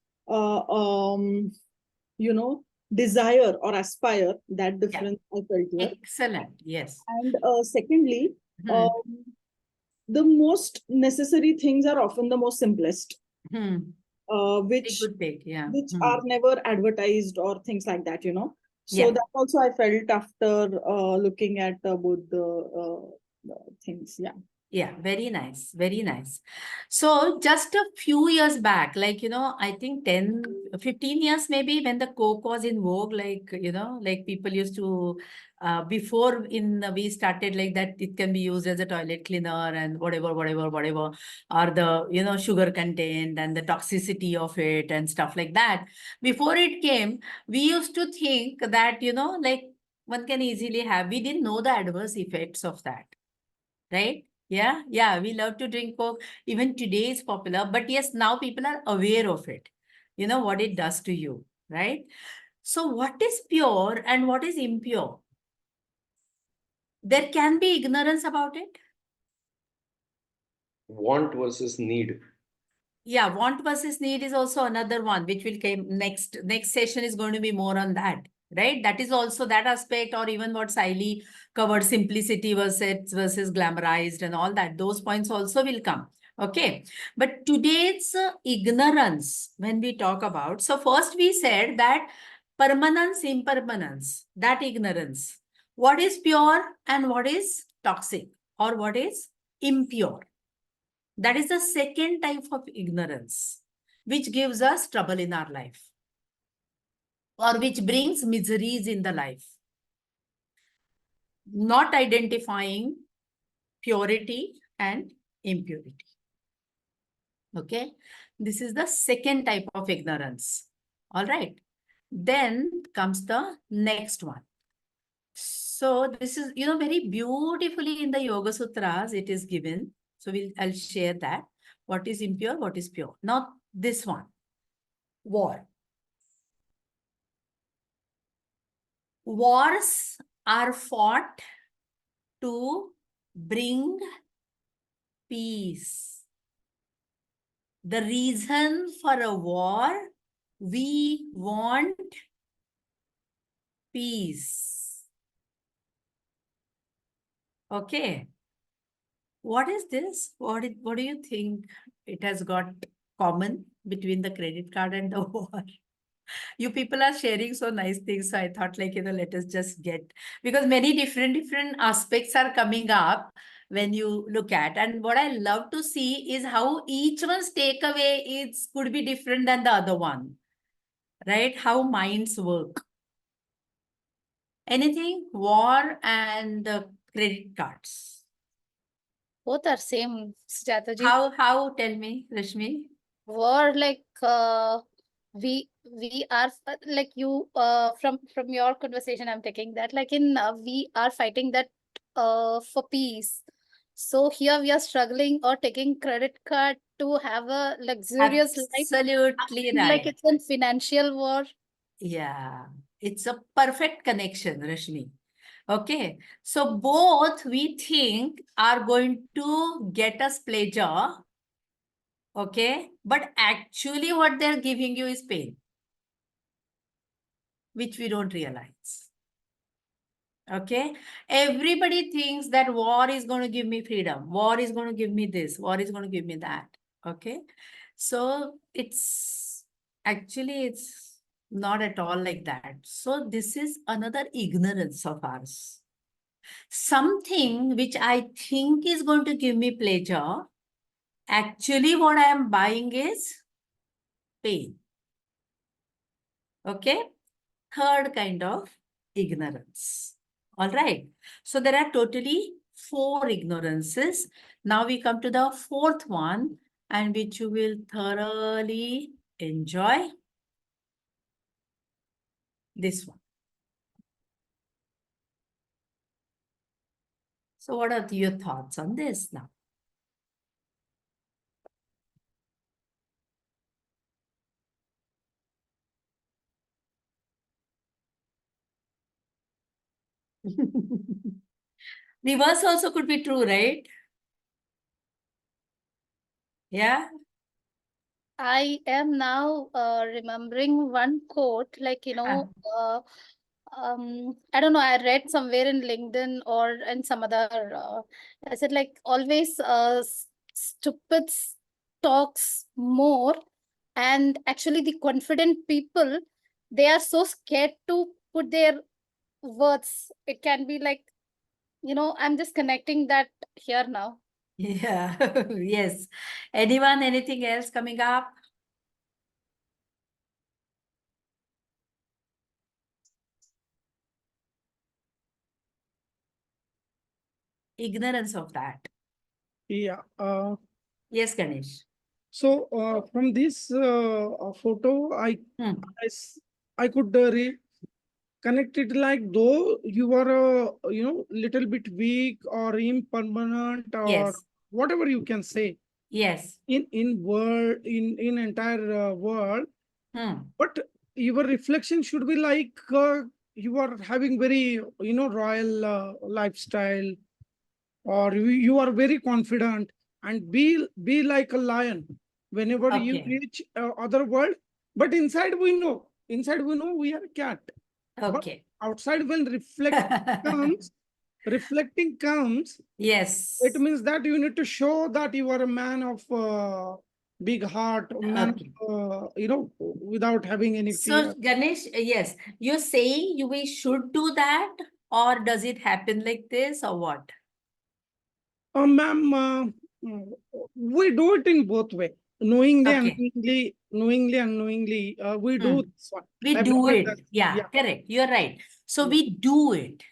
desire or aspire, that difference I felt here. Excellent. Yes. And secondly, the most necessary things are often the most simplest, Very which good take. Yeah. are never advertised or things like that, So Yeah. that also I felt after looking at both the things. Yeah. Yeah, very nice, very nice. So just a few years back, like, I think 10, 15 years maybe, when the Coke was in vogue, like, like people used to, before we started like that, it can be used as a toilet cleaner and whatever, or the, sugar content and the toxicity of it and stuff like that. Before it came, we used to think that, like one can easily have, we didn't know the adverse effects of that, right? Yeah, we love to drink Coke. Even today is popular, but yes, now people are aware of it. You know what it does to you, right? So what is pure and what is impure? There can be ignorance about it. Want versus need. Yeah, want versus need is also another one, which will come next. Next session is going to be more on that, right? That is also that aspect, or even what Saili covered, simplicity versus glamorized and all that. Those points also will come. Okay. But today's ignorance, when we talk about, so first we said that permanence, impermanence, that ignorance. What is pure and what is toxic, or what is impure? That is the second type of ignorance, which gives us trouble in our life, or which brings miseries in the life. Not identifying purity and impurity. Okay, this is the second type of ignorance. All right, then comes the next one. So this is, very beautifully in the Yoga Sutras, it is given. So I'll share that. What is impure, what is pure? Now this one, war. Wars are fought to bring peace. The reason for a war, we want peace. Okay. What is this? What do you think it has got common between the credit card and the war? You people are sharing so nice things. So I thought like, let us just get, because many different aspects are coming up when you look at. And what I love to see is how each one's takeaway could be different than the other one, right? How minds work. Anything? War and credit cards. Both are same, Sujata ji. How? Tell me, Rashmi. War, like we are like you from your conversation I'm taking that, like in we are fighting that for peace. So here we are struggling or taking credit card to have a luxurious life. Absolutely Like right. it's a financial war. Yeah, It's a perfect connection, Rashmi. Okay, so both we think are going to get us pleasure. Okay, but actually what they're giving you is pain, which we don't realize. Okay, everybody thinks that war is going to give me freedom, war is going to give me this, war is going to give me that. Okay, so it's actually it's not at all like that. So this is another ignorance of ours. Something which I think is going to give me pleasure, actually what I am buying is pain. Okay, third kind of ignorance. All right. So there are totally 4 ignorances. Now we come to the 4th one, and which you will thoroughly enjoy. This one. So what are your thoughts on this now? Reverse also could be true, right? Yeah. I am now remembering one quote, like, I don't know, I read somewhere in LinkedIn or in some other, I said like always stupid talks more, and actually the confident people, they are so scared to put their words. It can be like, I'm just connecting that here now. Yeah. Yes. Anyone, anything else coming up? Ignorance of that. Yeah. Yes, Ganesh. So from this photo, I could connect it like though you are little bit weak or impermanent or Yes. whatever you can say Yes. in entire world, Hmm. but your reflection should be like you are having very royal lifestyle, or you are very confident, and be like a lion whenever you Okay. reach other world. But inside we know we are a cat. But Okay. outside, when reflecting comes, Yes. it means that you need to show that you are a man of big heart, a man Okay. without having any fear. So, Ganesh, yes, you're saying we should do that, or does it happen like this, or what? Ma'am, we do it in both way. Okay. Knowingly, unknowingly, we Hmm. do this one. We I've do never it. done. Yeah, Yeah, correct. You're right. So yeah. we do it.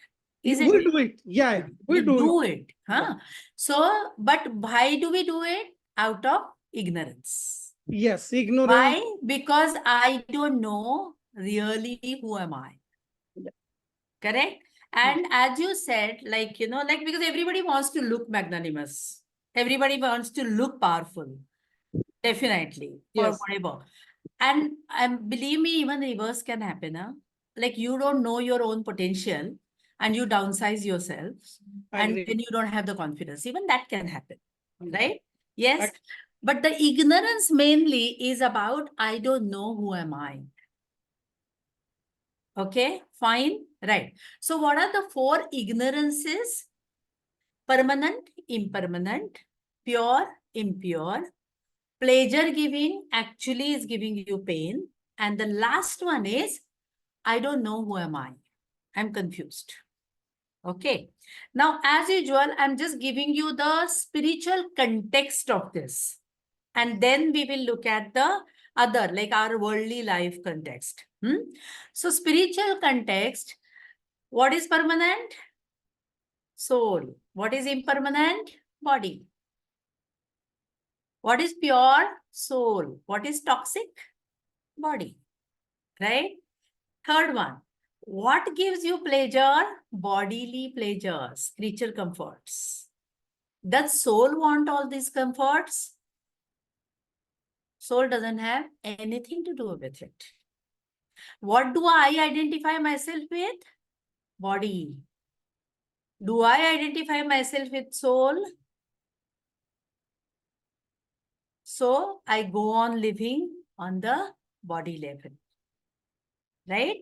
Isn't We it? do it. Yeah, we We do it. do it. Yeah. Huh? So, but why do we do it? Out of ignorance. Yes, ignorance. Why? Because I don't know really who am I. Yeah. Correct? And as you said, like, because everybody wants to look magnanimous. Everybody wants to look powerful. Definitely. For Yes, whatever. And believe me, even reverse can happen. Huh? Like you don't know your own potential and you downsize yourself I and agree. then you don't have the confidence. Even that can happen. Mm. Right? Yes. Ac- But the ignorance mainly is about, I don't know who am I. Okay, fine. Right. So what are the 4 ignorances? Permanent, impermanent, pure, impure. Pleasure giving actually is giving you pain. And the last one is, I don't know who am I. I'm confused. Okay. Now, as usual, I'm just giving you the spiritual context of this. And then we will look at the other, like our worldly life context. So spiritual context, what is permanent? Soul. What is impermanent? Body. What is pure? Soul. What is toxic? Body. Right? Third one. What gives you pleasure? Bodily pleasures, creature comforts. Does soul want all these comforts? Soul doesn't have anything to do with it. What do I identify myself with? Body. Do I identify myself with soul? So I go on living on the body level, right?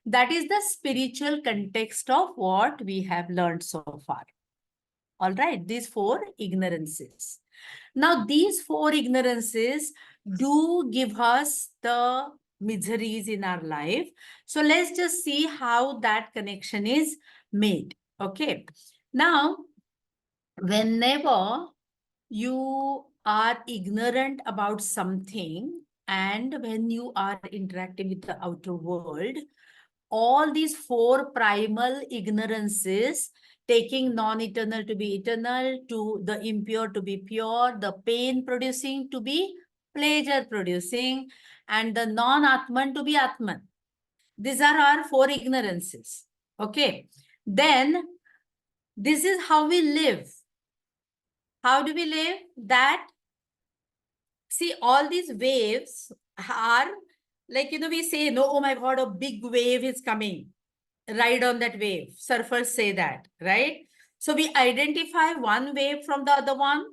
That is the spiritual context of what we have learned so far. All right, these 4 ignorances. Now, these 4 ignorances do give us the miseries in our life. So let's just see how that connection is made. Okay. Now, whenever you are ignorant about something and when you are interacting with the outer world, all these 4 primal ignorances, taking non-eternal to be eternal, to the impure to be pure, the pain-producing to be pleasure-producing, and the non-Atman to be Atman. These are our 4 ignorances. Okay. Then, this is how we live. How do we live? That, see, all these waves are like, we say, no, oh my God, a big wave is coming. Ride on that wave. Surfers say that, right? So we identify one wave from the other one.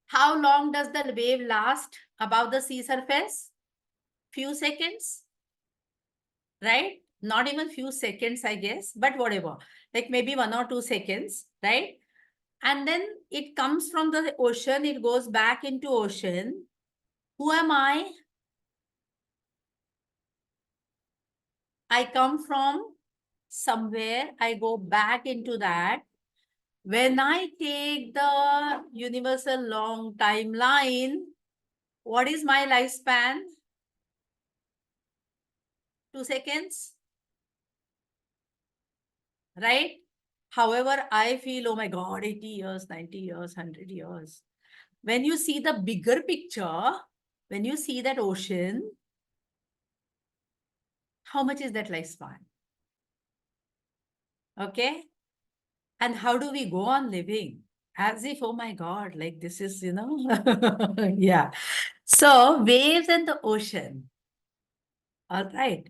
How long does the wave last above the sea surface? Few seconds, right? Not even few seconds, I guess, but whatever. Like maybe 1 or 2 seconds, right? And then it comes from the ocean, it goes back into ocean. Who am I? I come from somewhere, I go back into that. When I take the universal long timeline, what is my lifespan? 2 seconds, right? However, I feel, oh my God, 80 years, 90 years, 100 years. When you see the bigger picture, when you see that ocean, how much is that lifespan? Okay. And how do we go on living? As if, oh my God, like this is, yeah. So waves and the ocean. All right.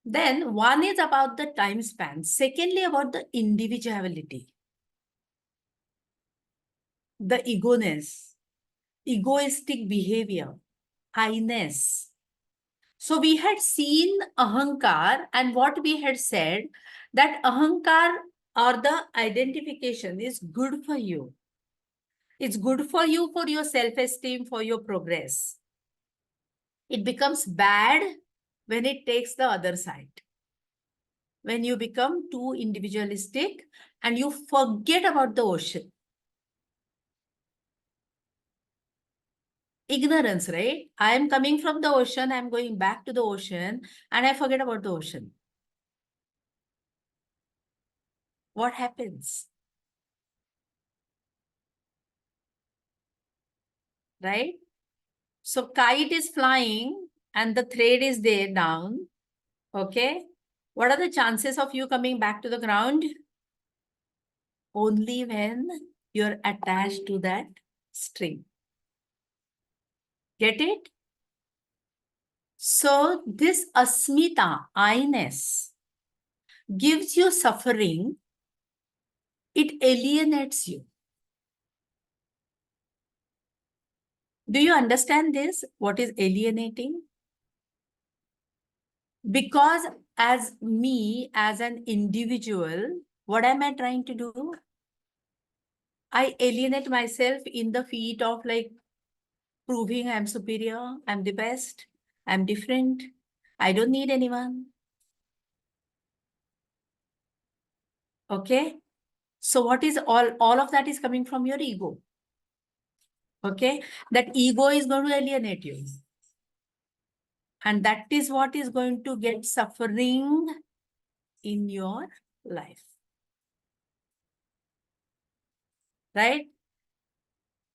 Then one is about the time span. Secondly, about the individuality. The egoness, egoistic behavior, I-ness. So we had seen ahankar, and what we had said that ahankar or the identification is good for you. It's good for you, for your self-esteem, for your progress. It becomes bad when it takes the other side. When you become too individualistic and you forget about the ocean. Ignorance, right? I am coming from the ocean, I am going back to the ocean, and I forget about the ocean. What happens? Right? So kite is flying and the thread is there down. Okay. What are the chances of you coming back to the ground? Only when you're attached to that string. Get it? So this asmita, I-ness, gives you suffering. It alienates you. Do you understand this? What is alienating? Because as me, as an individual, what am I trying to do? I alienate myself in the feet of like proving I'm superior, I'm the best, I'm different, I don't need anyone. Okay? So what is all of that is coming from your ego. Okay? That ego is going to alienate you. And that is what is going to get suffering in your life. Right?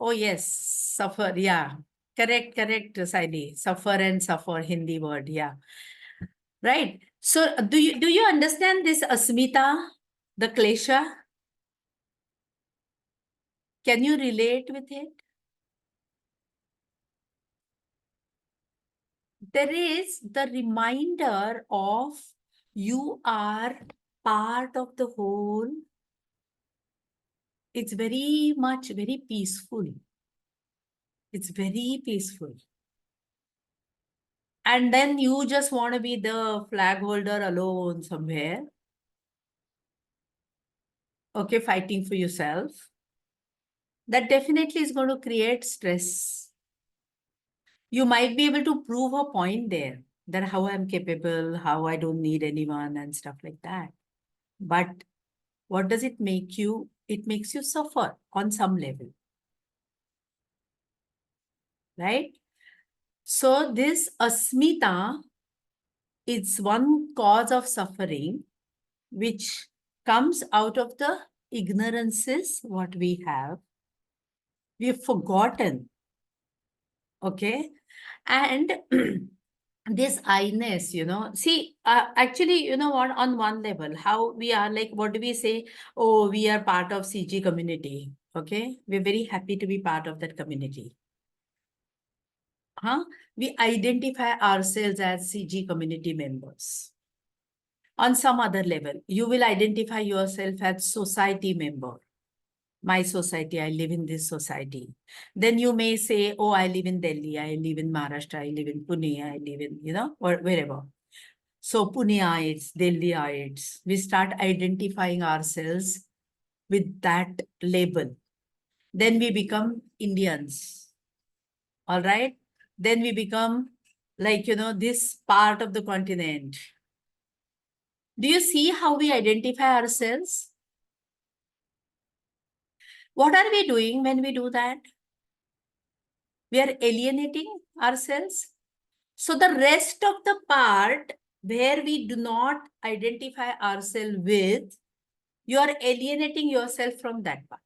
Oh, yes. Suffer. Yeah. Correct, Saidi. Suffer and suffer, Hindi word. Yeah. Right. So do you understand this asmita, the klesha? Can you relate with it? there is the reminder of you are part of the whole. It's very much, very peaceful. It's very peaceful. And then you just want to be the flag holder alone somewhere. Okay, fighting for yourself. That definitely is going to create stress. You might be able to prove a point there, that how I'm capable, how I don't need anyone and stuff like that. But what does it make you? It makes you suffer on some level. Right? So this asmita is one cause of suffering which comes out of the ignorances what we have. We've forgotten. Okay. And this I-ness, see, actually, you know what, on one level, how we are like, what do we say? Oh, we are part of CG community. Okay. We're very happy to be part of that community. We identify ourselves as CG community members. On some other level, you will identify yourself as society member. My society, I live in this society. Then you may say, oh, I live in Delhi, I live in Maharashtra, I live in Pune, I live in, or wherever. So Puneites, Delhiites, we start identifying ourselves with that label. Then we become Indians. All right. Then we become like, this part of the continent. Do you see how we identify ourselves? What are we doing when we do that? We are alienating ourselves. So the rest of the part where we do not identify ourselves with, you are alienating yourself from that part.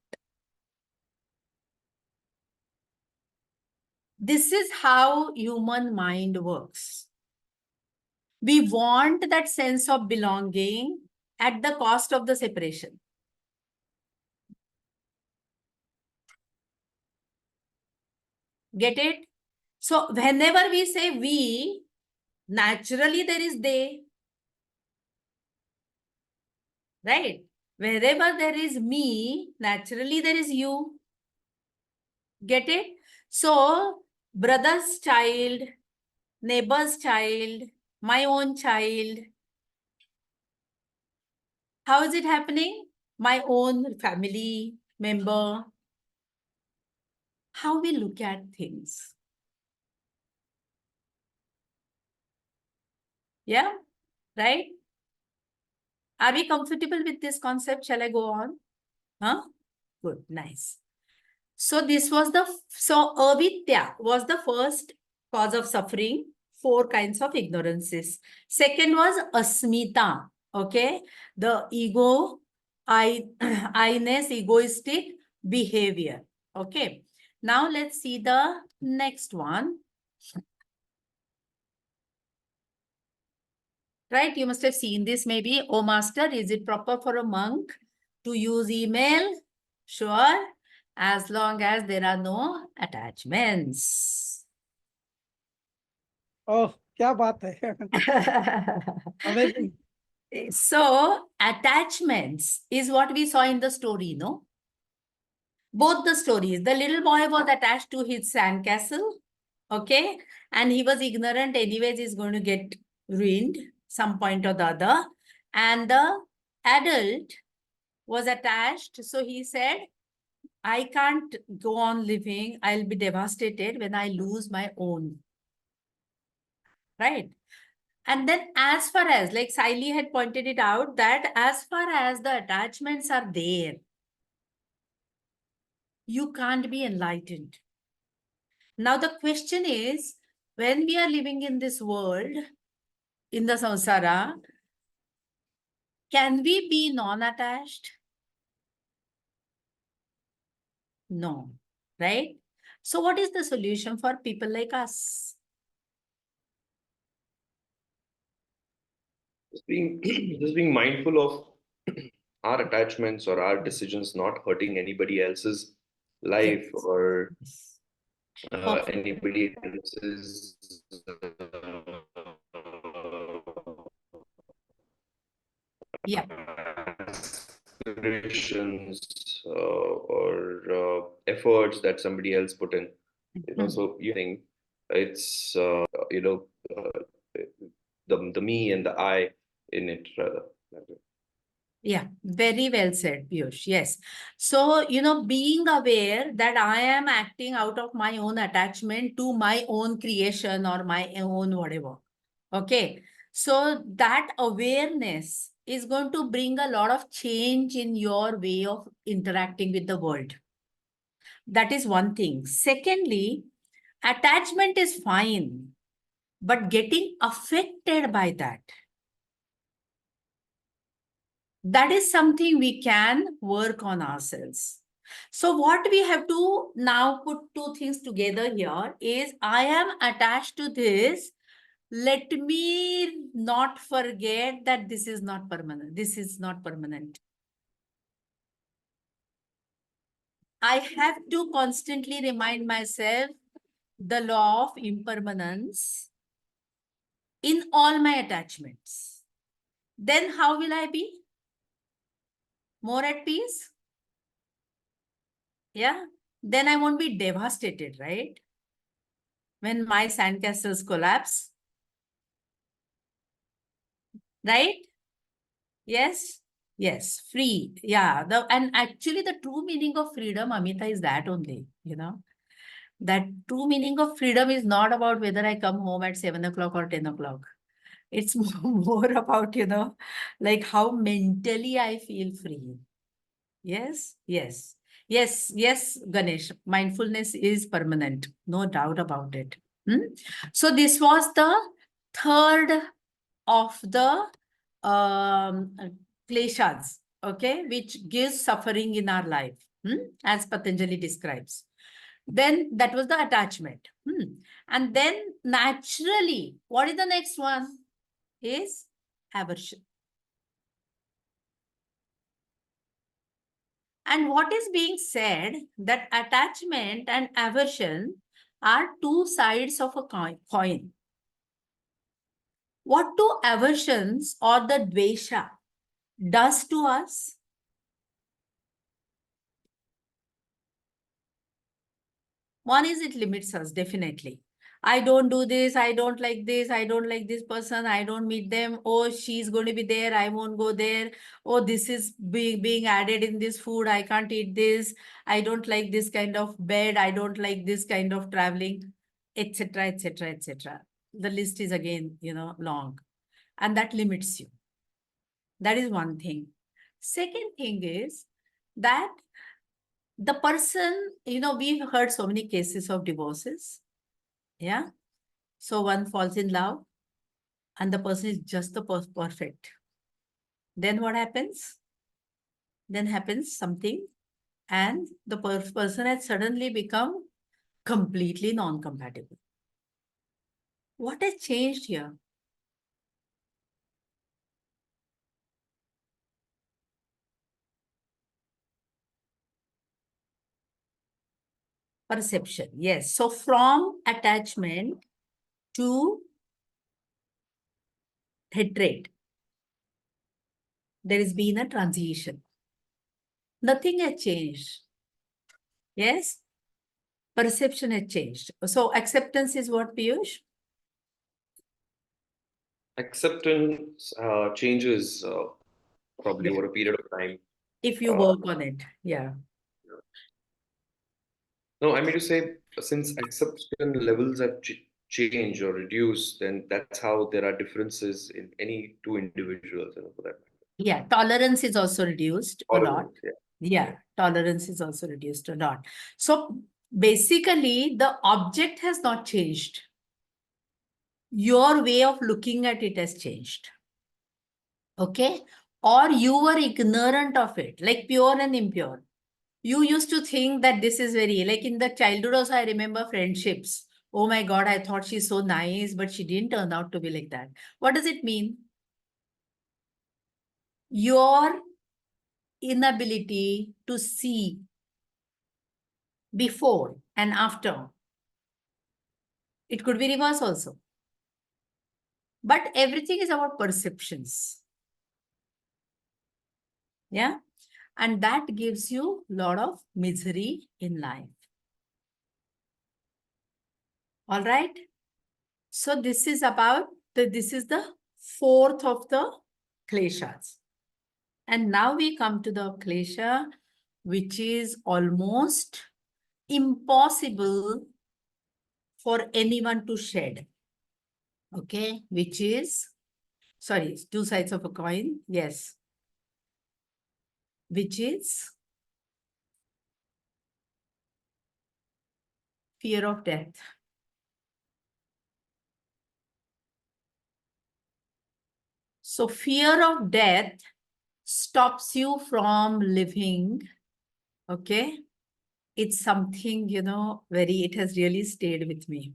This is how human mind works. We want that sense of belonging at the cost of the separation. Get it? So whenever we say we, naturally there is they. Right? Wherever there is me, naturally there is you. Get it? So brother's child, neighbor's child, my own child. How is it happening? My own family member. How we look at things. Yeah, right? Are we comfortable with this concept? Shall I go on? Huh? Good, nice. So this was avidya was the first cause of suffering, 4 kinds of ignorances. Second was asmita, okay? The ego, I-ness, egoistic behavior, okay? Now let's see the next one. Right, you must have seen this maybe. Oh, master, is it proper for a monk to use email? Sure, as long as there are no attachments. Oh, kya baat hai. Amazing. So, attachments is what we saw in the story, no? Both the stories. The little boy was attached to his sandcastle, okay? And he was ignorant, anyways, he's going to get ruined some point or the other. And the adult was attached. So he said, I can't go on living. I'll be devastated when I lose my own. Right? And then as far as, like Saili had pointed it out, that as far as the attachments are there, you can't be enlightened. Now the question is, when we are living in this world, in the samsara, can we be non-attached? No, right? So what is the solution for people like us? Just being mindful of our attachments or our decisions not hurting anybody else's life Yes. or Perfect. anybody else's Yeah. aspirations or efforts that somebody else put in. So you think it's the me and the I in it rather. Yeah, very well said, Piyush. Yes. So, being aware that I am acting out of my own attachment to my own creation or my own whatever. Okay. So that awareness is going to bring a lot of change in your way of interacting with the world. That is one thing. Secondly, attachment is fine, but getting affected by that is something we can work on ourselves. So what we have to now put two things together here is I am attached to this. Let me not forget that this is not permanent. This is not permanent. I have to constantly remind myself the law of impermanence in all my attachments. Then how will I be? More at peace? Yeah. Then I won't be devastated, right? When my sandcastles collapse. Right? Yes? Yes, free. Yeah. And actually the true meaning of freedom, Amita, is that only, That true meaning of freedom is not about whether I come home at 7 o'clock or 10 o'clock. It's more about, like how mentally I feel free. Yes, yes, yes, yes, Ganesh. Mindfulness is permanent, no doubt about it. So this was the third of the kleshas, okay, which gives suffering in our life, as Patanjali describes. Then that was the attachment. And then naturally, what is the next one? Is aversion. And what is being said that attachment and aversion are two sides of a coin. What do aversions or the dvesha does to us? One is it limits us, definitely. I don't do this, I don't like this, I don't like this person, I don't meet them. Oh, she's going to be there, I won't go there. Oh, this is being added in this food, I can't eat this. I don't like this kind of bed, I don't like this kind of traveling, etc., etc., etc. The list is again, long. And that limits you. That is one thing. Second thing is that the person, we've heard so many cases of divorces. Yeah. So one falls in love and the person is just the perfect. Then what happens? Then happens something and the person has suddenly become completely non-compatible. What has changed here? Perception. Yes. So from attachment to hatred, there has been a transition. Nothing has changed. Yes. Perception has changed. So acceptance is what, Piyush? Acceptance changes probably Yeah. over a period of time. If you work on it. Yeah. No, I mean to say, since acceptance levels have changed or reduced, then that's how there are differences in any two individuals, for that matter. Yeah. Tolerance is also reduced a lot. Yeah. Yeah. Tolerance is also reduced a lot. So basically, the object has not changed. Your way of looking at it has changed. Okay. Or you were ignorant of it, like pure and impure. You used to think that this is very, like in the childhood also, I remember friendships. Oh my God, I thought she's so nice, but she didn't turn out to be like that. What does it mean? Your inability to see before and after. It could be reverse also. But everything is about perceptions. Yeah. And that gives you a lot of misery in life. All right. So this is about this is the fourth of the kleshas. And now we come to the klesha, which is almost impossible for anyone to shed. Okay, which is, sorry, two sides of a coin. Yes. Which is fear of death. So fear of death stops you from living. Okay. It's something, it has really stayed with me.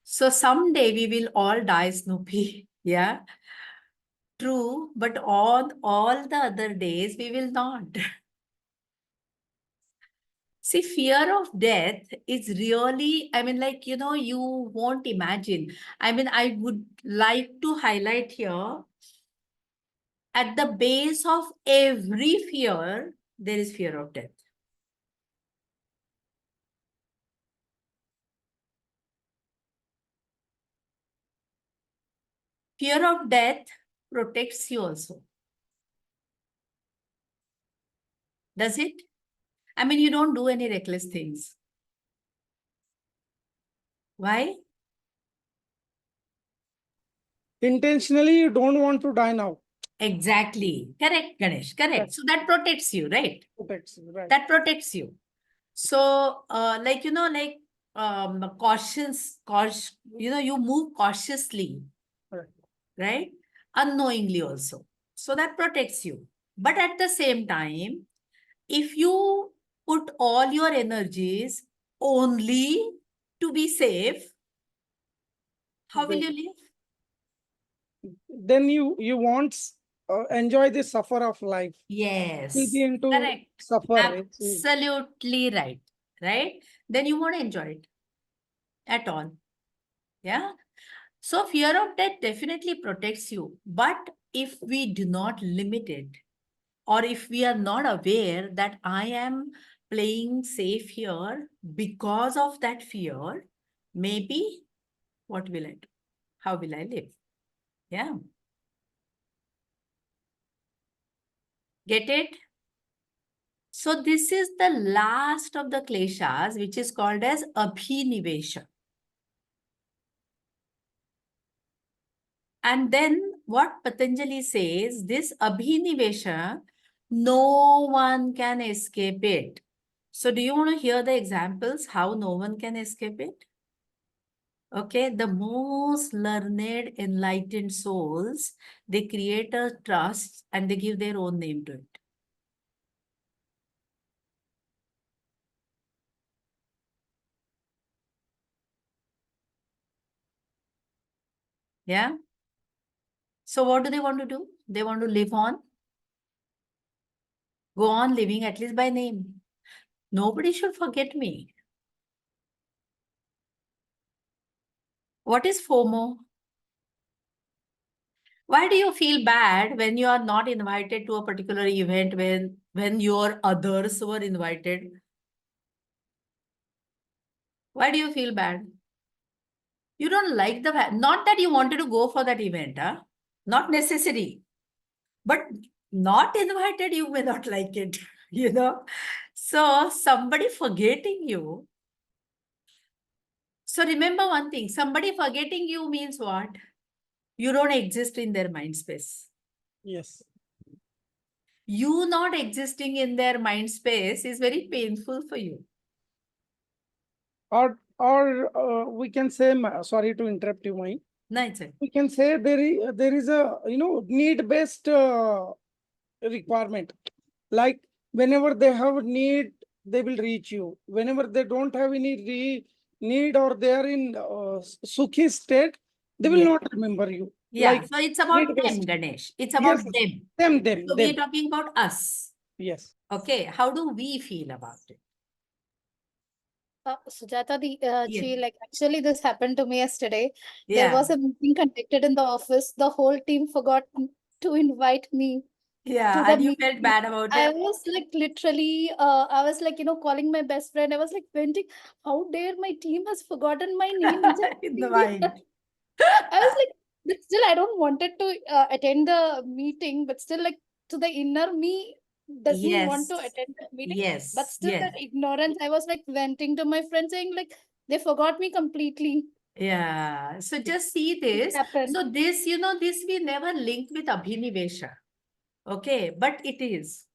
So someday we will all die, Snoopy. Yeah. True. But on all the other days, we will not. See, fear of death is really, you won't imagine. I would like to highlight here, at the base of every fear, there is fear of death. Fear of death protects you also. Does it? You don't do any reckless things. Why? Intentionally, you don't want to die now. Exactly. Correct, Ganesh. Correct. Yes. So that protects you, right? Protects, right. That protects you. So, you move cautiously, Right. right? Unknowingly also. So that protects you. But at the same time, if you put all your energies only to be safe, how will you live? Then you won't enjoy the suffer of life. Yes, You'll be into correct. suffer. Absolutely right. Right? Then you won't enjoy it at all. Yeah. So fear of death definitely protects you. But if we do not limit it, or if we are not aware that I am playing safe here because of that fear, maybe what will I do? How will I live? Yeah. Get it? So this is the last of the kleshas, which is called as abhinivesha. And then what Patanjali says, this abhinivesha, no one can escape it. So do you want to hear the examples how no one can escape it? Okay, the most learned, enlightened souls, they create a trust and they give their own name to it. Yeah. So what do they want to do? They want to live on. Go on living at least by name. Nobody should forget me. What is FOMO? Why do you feel bad when you are not invited to a particular event when your others were invited? Why do you feel bad? You don't like the fact, not that you wanted to go for that event, huh? Not necessary. But not invited, you may not like it, So somebody forgetting you. So remember one thing, somebody forgetting you means what? You don't exist in their mind space. Yes. You not existing in their mind space is very painful for you. Or we can say, sorry to interrupt you, Mai. No, it's okay. We can say there is a need-based requirement. Like whenever they have need, they will reach you. Whenever they don't have any need or they are in sukhi state, they will Yeah. not remember you. Yeah, Like so it's about them, need-based. Ganesh. It's about Yes, them. them. So we are talking about us. Yes. Okay, how do we feel about it? Sujata, Yes. like actually this happened to me yesterday. There Yeah. was a meeting conducted in the office. The whole team forgot to invite me. Yeah, to the and you felt meeting. bad about I it. was like literally, I was like, calling my best friend. I was like venting, how dare my team has forgotten my name in the In the meeting. mind. I was like, but still, I don't wanted to attend the meeting, but still, like to the inner me doesn't want to Yes. attend the meeting. But Yes. still, Yes. that ignorance, I was like venting to my friend, saying like they forgot me completely. Yeah. So just see It this. happened. So this, this we never link with Abhinivesha. Okay. But it is.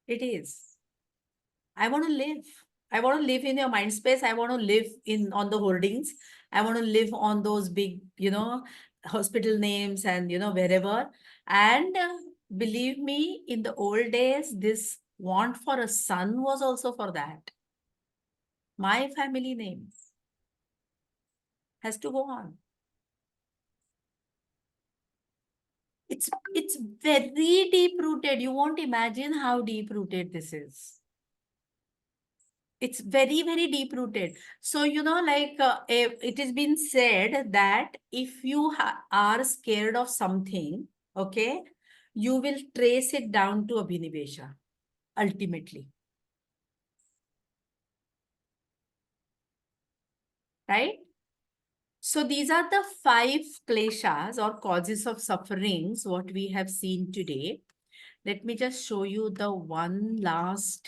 It is. I want to live. I want to live in your mind space. I want to live on the hoardings. I want to live on those big, hospital names and, wherever. And believe me, in the old days, this want for a son was also for that. My family name has to go on. It's very deep rooted. You won't imagine how deep rooted this is. It's very, very deep rooted. So, it has been said that if you are scared of something, okay, you will trace it down to Abhinivesha, ultimately. Right? So these are the 5 kleshas or causes of sufferings, what we have seen today. Let me just show you the one last.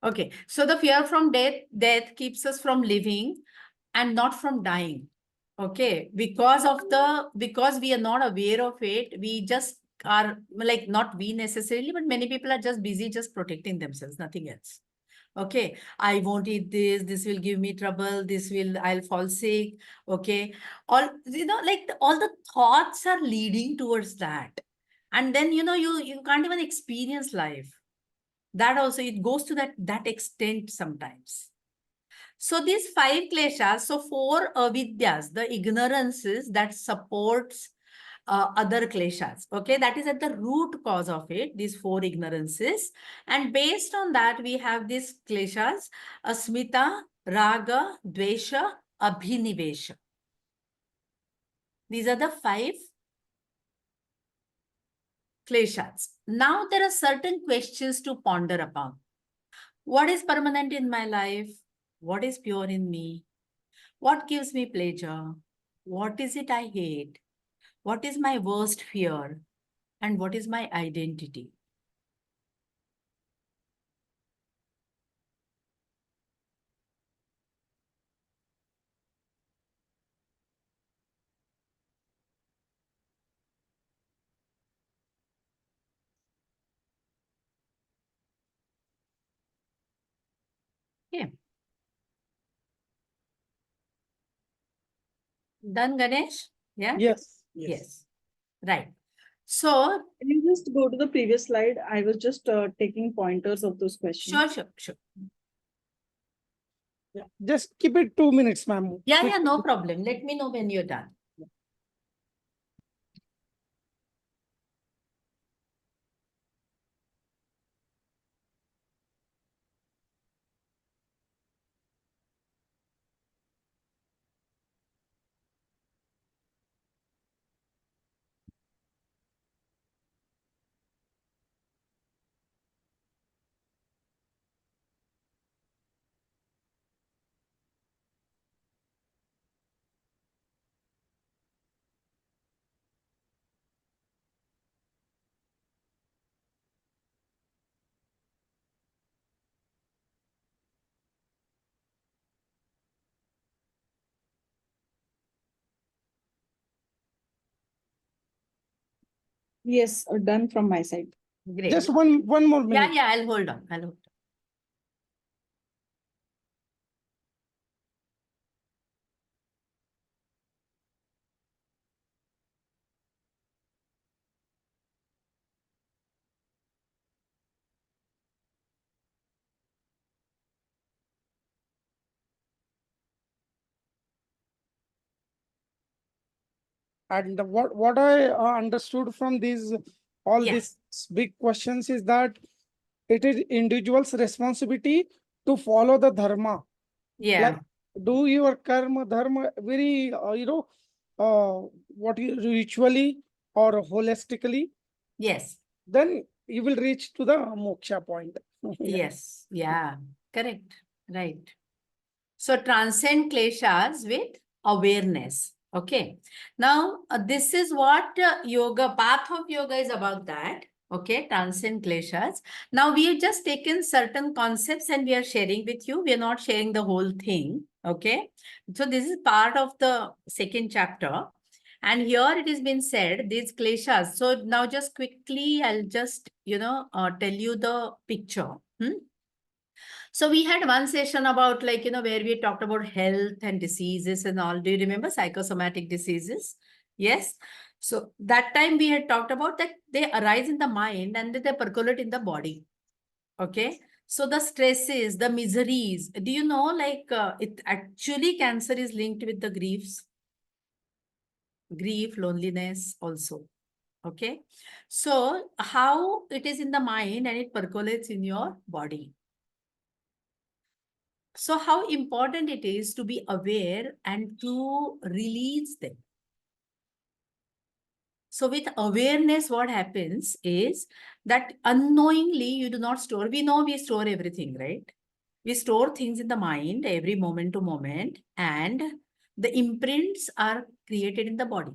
Okay, so the fear from death keeps us from living and not from dying. Okay, because we are not aware of it, we just are like, not we necessarily, but many people are just busy just protecting themselves, nothing else. Okay, I won't eat this will give me trouble, I'll fall sick. Okay, all, like all the thoughts are leading towards that. And then, you can't even experience life. That also, it goes to that extent sometimes. So these 5 kleshas, so 4 avidyas, the ignorances that supports other kleshas. Okay, that is at the root cause of it, these 4 ignorances. And based on that, we have these kleshas, asmita, raga, dvesha, abhinivesha. These are the 5 kleshas. Now there are certain questions to ponder upon. What is permanent in my life? What is pure in me? What gives me pleasure? What is it I hate? What is my worst fear? And what is my identity? Okay. Done, Ganesh? Yeah? Yes. Yes. Right. So, Can you just go to the previous slide? I was just taking pointers of those questions. sure. Yeah. Just keep it 2 minutes, ma'am. Yeah, no problem. Let me know when you're done. Yes, done from my side. Great. Just one more minute. Yeah, I'll hold on. And what I understood from these all Yeah. these big questions is that it is individual's responsibility to follow the dharma. Yeah. Like do your karma dharma very what you ritually or holistically, Yes. then you will reach to the moksha point. Yeah. Yes. Yeah. Correct. Right. So transcend kleshas with awareness. Okay. Now, this is what yoga, path of yoga is about that. Okay. Transcend kleshas. Now, we have just taken certain concepts and we are sharing with you. We are not sharing the whole thing. Okay. So this is part of the second chapter. And here it has been said, these kleshas. So now just quickly, I'll just, tell you the picture. So we had one session about where we talked about health and diseases and all. Do you remember psychosomatic diseases? Yes. So that time we had talked about that they arise in the mind and they percolate in the body. Okay. So the stresses, the miseries, do you know it actually cancer is linked with the grief, loneliness also. Okay. So how it is in the mind and it percolates in your body. So how important it is to be aware and to release them. So with awareness, what happens is that unknowingly you do not store. We know we store everything, right? We store things in the mind every moment to moment, and the imprints are created in the body.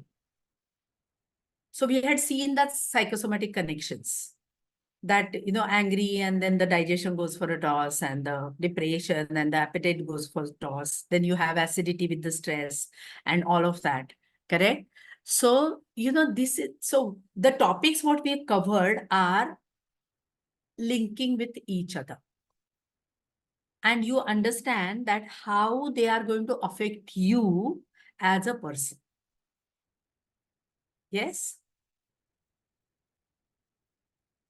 So we had seen that psychosomatic connections, that angry and then the digestion goes for a toss and the depression and the appetite goes for a toss, then you have acidity with the stress and all of that, correct? So this is, so the topics what we have covered are linking with each other, and you understand that how they are going to affect you as a person. Yes.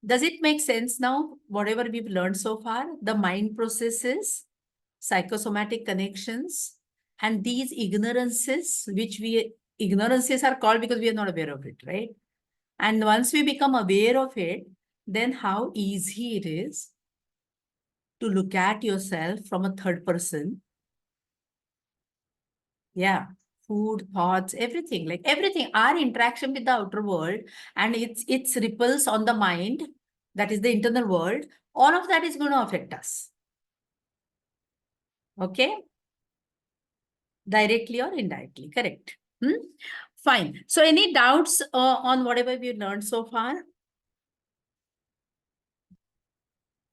Does it make sense now, whatever we've learned so far? The mind processes, psychosomatic connections, and these ignorances, ignorances are called because we are not aware of it, right? And once we become aware of it, then how easy it is to look at yourself from a third person. Yeah. Food, thoughts, everything, like everything, our interaction with the outer world and its ripples on the mind, that is the internal world, all of that is going to affect us. Okay? Directly or indirectly, correct? Fine. So any doubts on whatever we learned so far?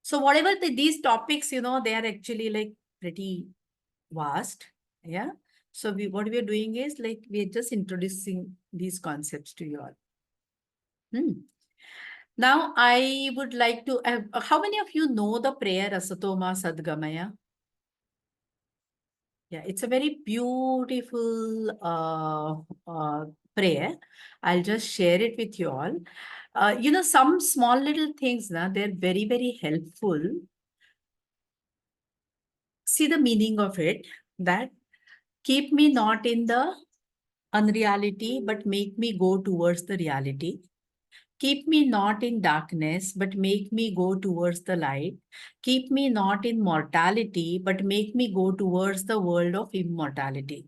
So whatever these topics, they are actually like pretty vast. Yeah. So what we are doing is like, we are just introducing these concepts to you all. Now, I would like to, how many of you know the prayer Asatoma Sadgamaya? Yeah, it's a very beautiful prayer. I'll just share it with you all. Some small little things, they're very, very helpful. See the meaning of it, that keep me not in the unreality, but make me go towards the reality. Keep me not in darkness, but make me go towards the light. Keep me not in mortality, but make me go towards the world of immortality.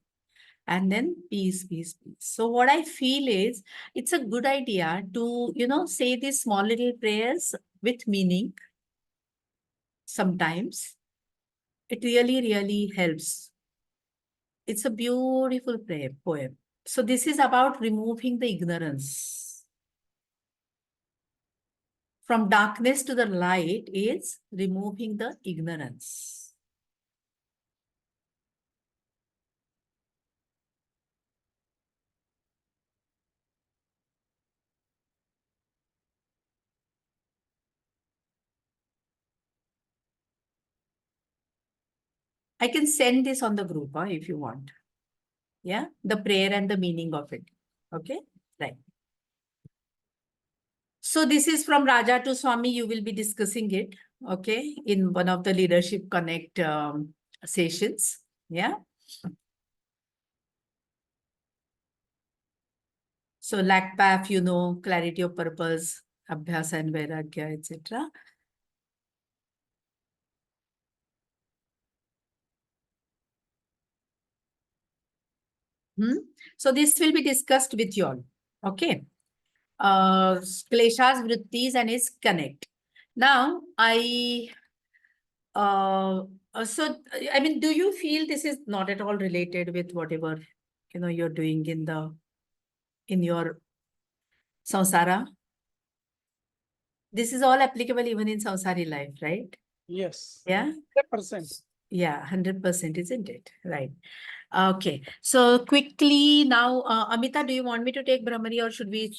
And then peace, peace, peace. So what I feel is it's a good idea to, say these small little prayers with meaning sometimes. It really, really helps. It's a beautiful prayer, poem. So this is about removing the ignorance. From darkness to the light is removing the ignorance. I can send this on the group if you want. Yeah, the prayer and the meaning of it. Okay, right. So this is from Raja to Swami. You will be discussing it, okay, in one of the Leadership Connect sessions. Yeah. So LACPAF, clarity of purpose, Abhyasa and Vairagya, etc. So this will be discussed with you all. Okay. Klesha's vrittis and his connect. Now, I mean, do you feel this is not at all related with whatever, you're doing in your samsara? This is all applicable even in samsari life, right? Yes. Yeah. 100%. Yeah, 100%, isn't it? Right. Okay. So quickly now, Amita, do you want me to take Brahmari or should we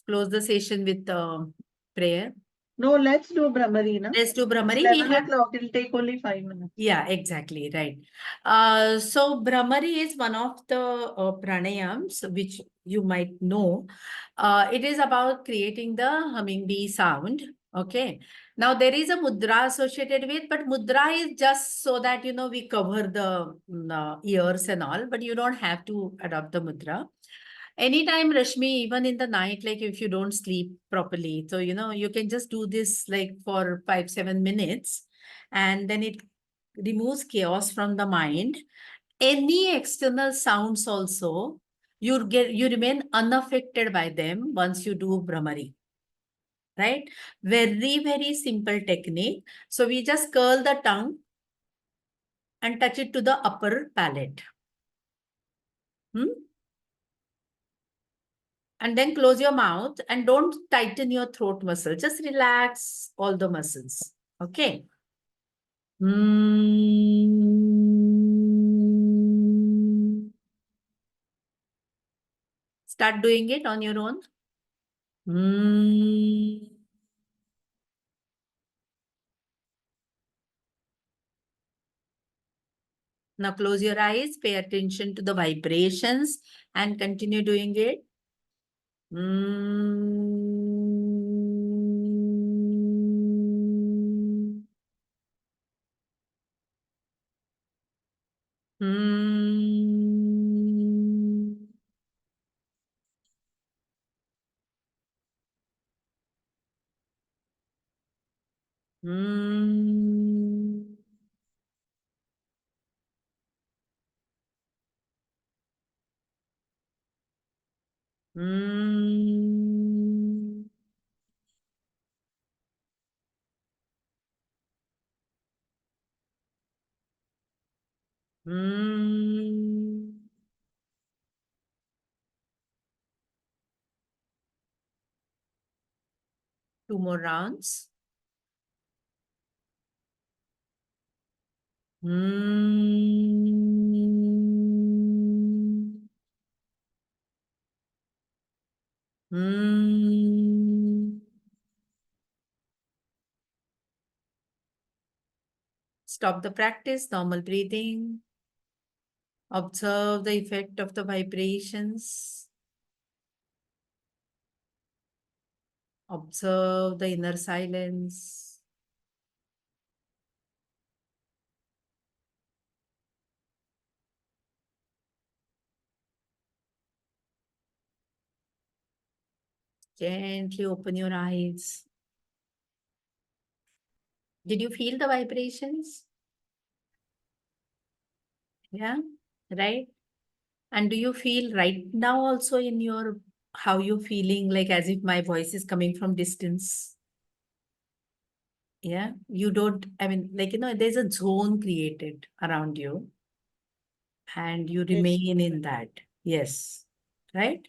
close the session with prayer? No, let's do Brahmari, na? Let's do Brahmari. 11 o'clock, it'll take only 5 minutes. Yeah, exactly. Right. So Brahmari is one of the pranayams which you might know. It is about creating the humming bee sound. Okay. Now there is a mudra associated with, but mudra is just so that, we cover the ears and all, but you don't have to adopt the mudra. Anytime, Rashmi, even in the night, like if you don't sleep properly, so, you can just do this like for 5-7 minutes, and then it removes chaos from the mind. Any external sounds also, you remain unaffected by them once you do Brahmari. Right? Very, very simple technique. So we just curl the tongue and touch it to the upper palate. And then close your mouth and don't tighten your throat muscle. Just relax all the muscles. Okay. Start doing it on your own. Now close your eyes, pay attention to the vibrations and continue doing it. Two more rounds. Stop the practice, normal breathing. Observe the effect of the vibrations. Observe the inner silence. Gently open your eyes. Did you feel the vibrations? Yeah, right? And do you feel right now also in your, how you're feeling, like as if my voice is coming from distance? Yeah, you don't, I mean, like, there's a zone created around you and you Yes. remain in that. Yes, right?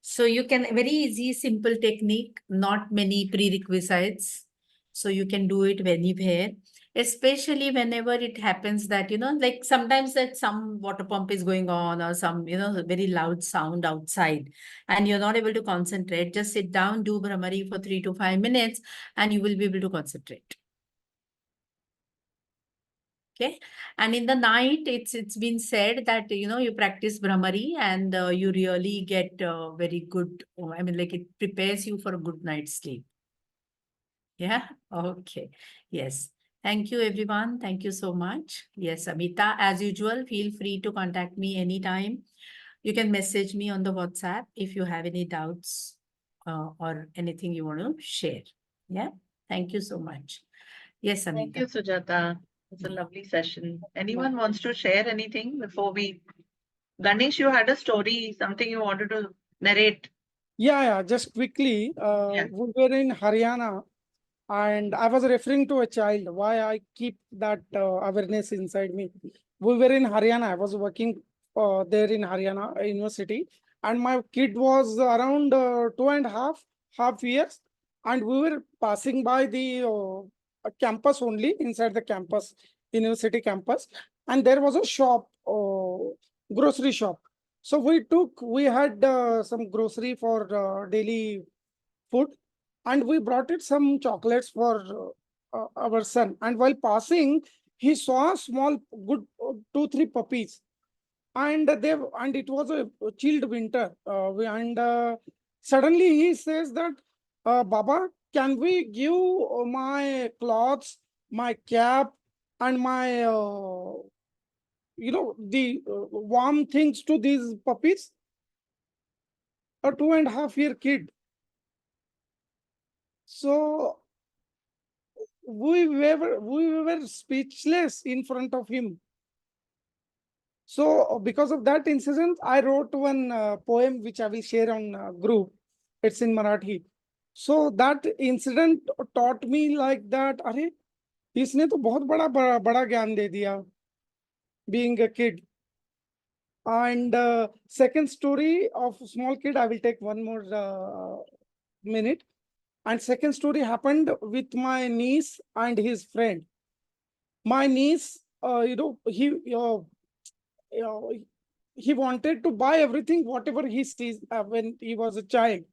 So you can, very easy, simple technique, not many prerequisites. So you can do it anywhere, especially whenever it happens that, like sometimes that some water pump is going on or some, very loud sound outside and you're not able to concentrate. Just sit down, do Brahmari for 3 to 5 minutes and you will be able to concentrate. Okay. And in the night, it's been said that, you practice Brahmari and you really get very good, I mean, like it prepares you for a good night's sleep. Yeah. Okay. Yes. Thank you, everyone. Thank you so much. Yes, Amita, as usual, feel free to contact me anytime. You can message me on the WhatsApp if you have any doubts or anything you want to share. Yeah. Thank you so much. Yes, Amita. Thank you, Sujata. It's a lovely session. Anyone wants to share anything before we Ganesh, you had a story, something you wanted to narrate. Yeah, just quickly, we were in Haryana, and I was referring to a child, why I keep that awareness inside me. We were in Haryana, I was working there in Haryana University, and my kid was around 2.5 years, and we were passing by the campus only, inside the campus, university campus, and there was a shop, grocery shop. So we had some grocery for daily food, and we brought it some chocolates for our son. And while passing, he saw small, good 2, 3 puppies, and it was a chilled winter. And suddenly he says that, Baba, can we give my clothes, my cap, and my the warm things to these puppies? A 2.5 year kid. So we were speechless in front of him. So because of that incident, I wrote one poem which I will share on group. It's in Marathi. So that incident taught me like that. अरे इसने तो बहुत बड़ा ज्ञान दे दिया, being a kid. And second story of small kid, I will take one more minute. And second story happened with my niece and his friend. My niece, he wanted to buy everything, whatever he sees when he was a child.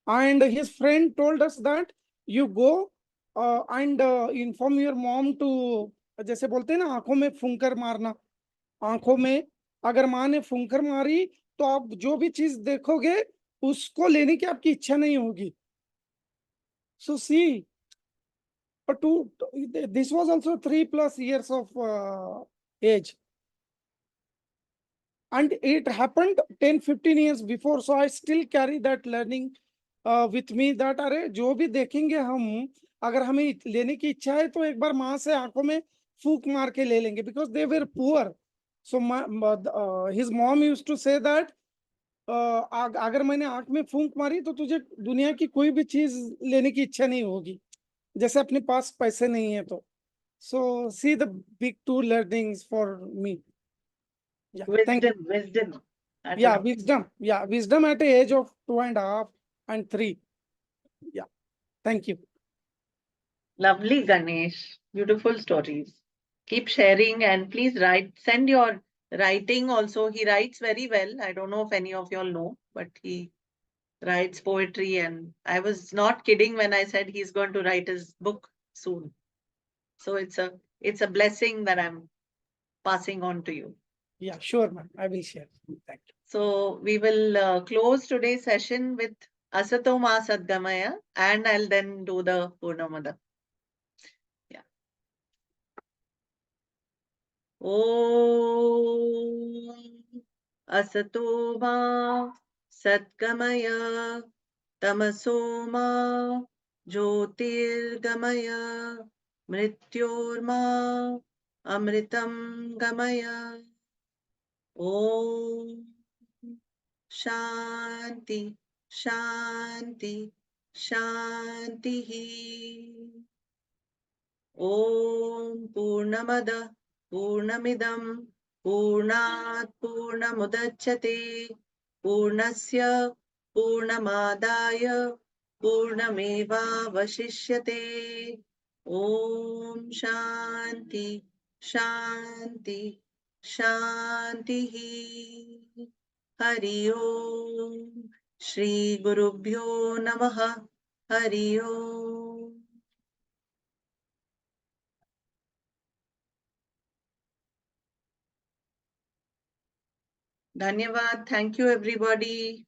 And his friend told us that you go and inform your mom to, जैसे बोलते हैं ना, आंखों में फुंकर मारना. आंखों में अगर माँ ने फुंकर मारी, तो आप जो भी चीज देखोगे उसको लेने की आपकी इच्छा नहीं होगी. So see, this was also 3+ years of age. And it happened 10, 15 years before. So I still carry that learning with me, that अरे जो भी देखेंगे हम, अगर हमें लेने की इच्छा है तो एक बार माँ से आंखों में फूंक मार के ले लेंगे, because they were poor. So his mom used to say that अगर मैंने आंख में फूंक मारी तो तुझे दुनिया की कोई भी चीज लेने की इच्छा नहीं होगी, जैसे अपने पास पैसे नहीं है तो. So see the big 2 learnings for me. Yeah, thank you. Wisdom. Yeah, wisdom. Yeah, wisdom at the age of 2.5 and 3. Yeah, thank you. Lovely, Ganesh. Beautiful stories. Keep sharing and please send your writing also. He writes very well. I don't know if any of y'all know, but he writes poetry, and I was not kidding when I said he's going to write his book soon. So it's a blessing that I'm passing on to you. Yeah, sure, ma'am. I will share. Thank you. So we will close today's session with Asato Ma Sadgamaya, and I'll then do the Purnamada. Yeah. Om Asato Ma Sadgamaya Tamaso Ma Jyotirgamaya Mrityorma Amritam Gamaya. Om Shanti, Shanti, Shanti. Om Purnamada, Purnamidam, Purnat Purnamudachyate, Purnasya Purnamadaya, Purnameva Vashishyate. Om Shanti, Shanti, Shanti. Hari Om. Shri Gurubhyo Namaha. Hari Om. Dhanyavad. Thank you, everybody.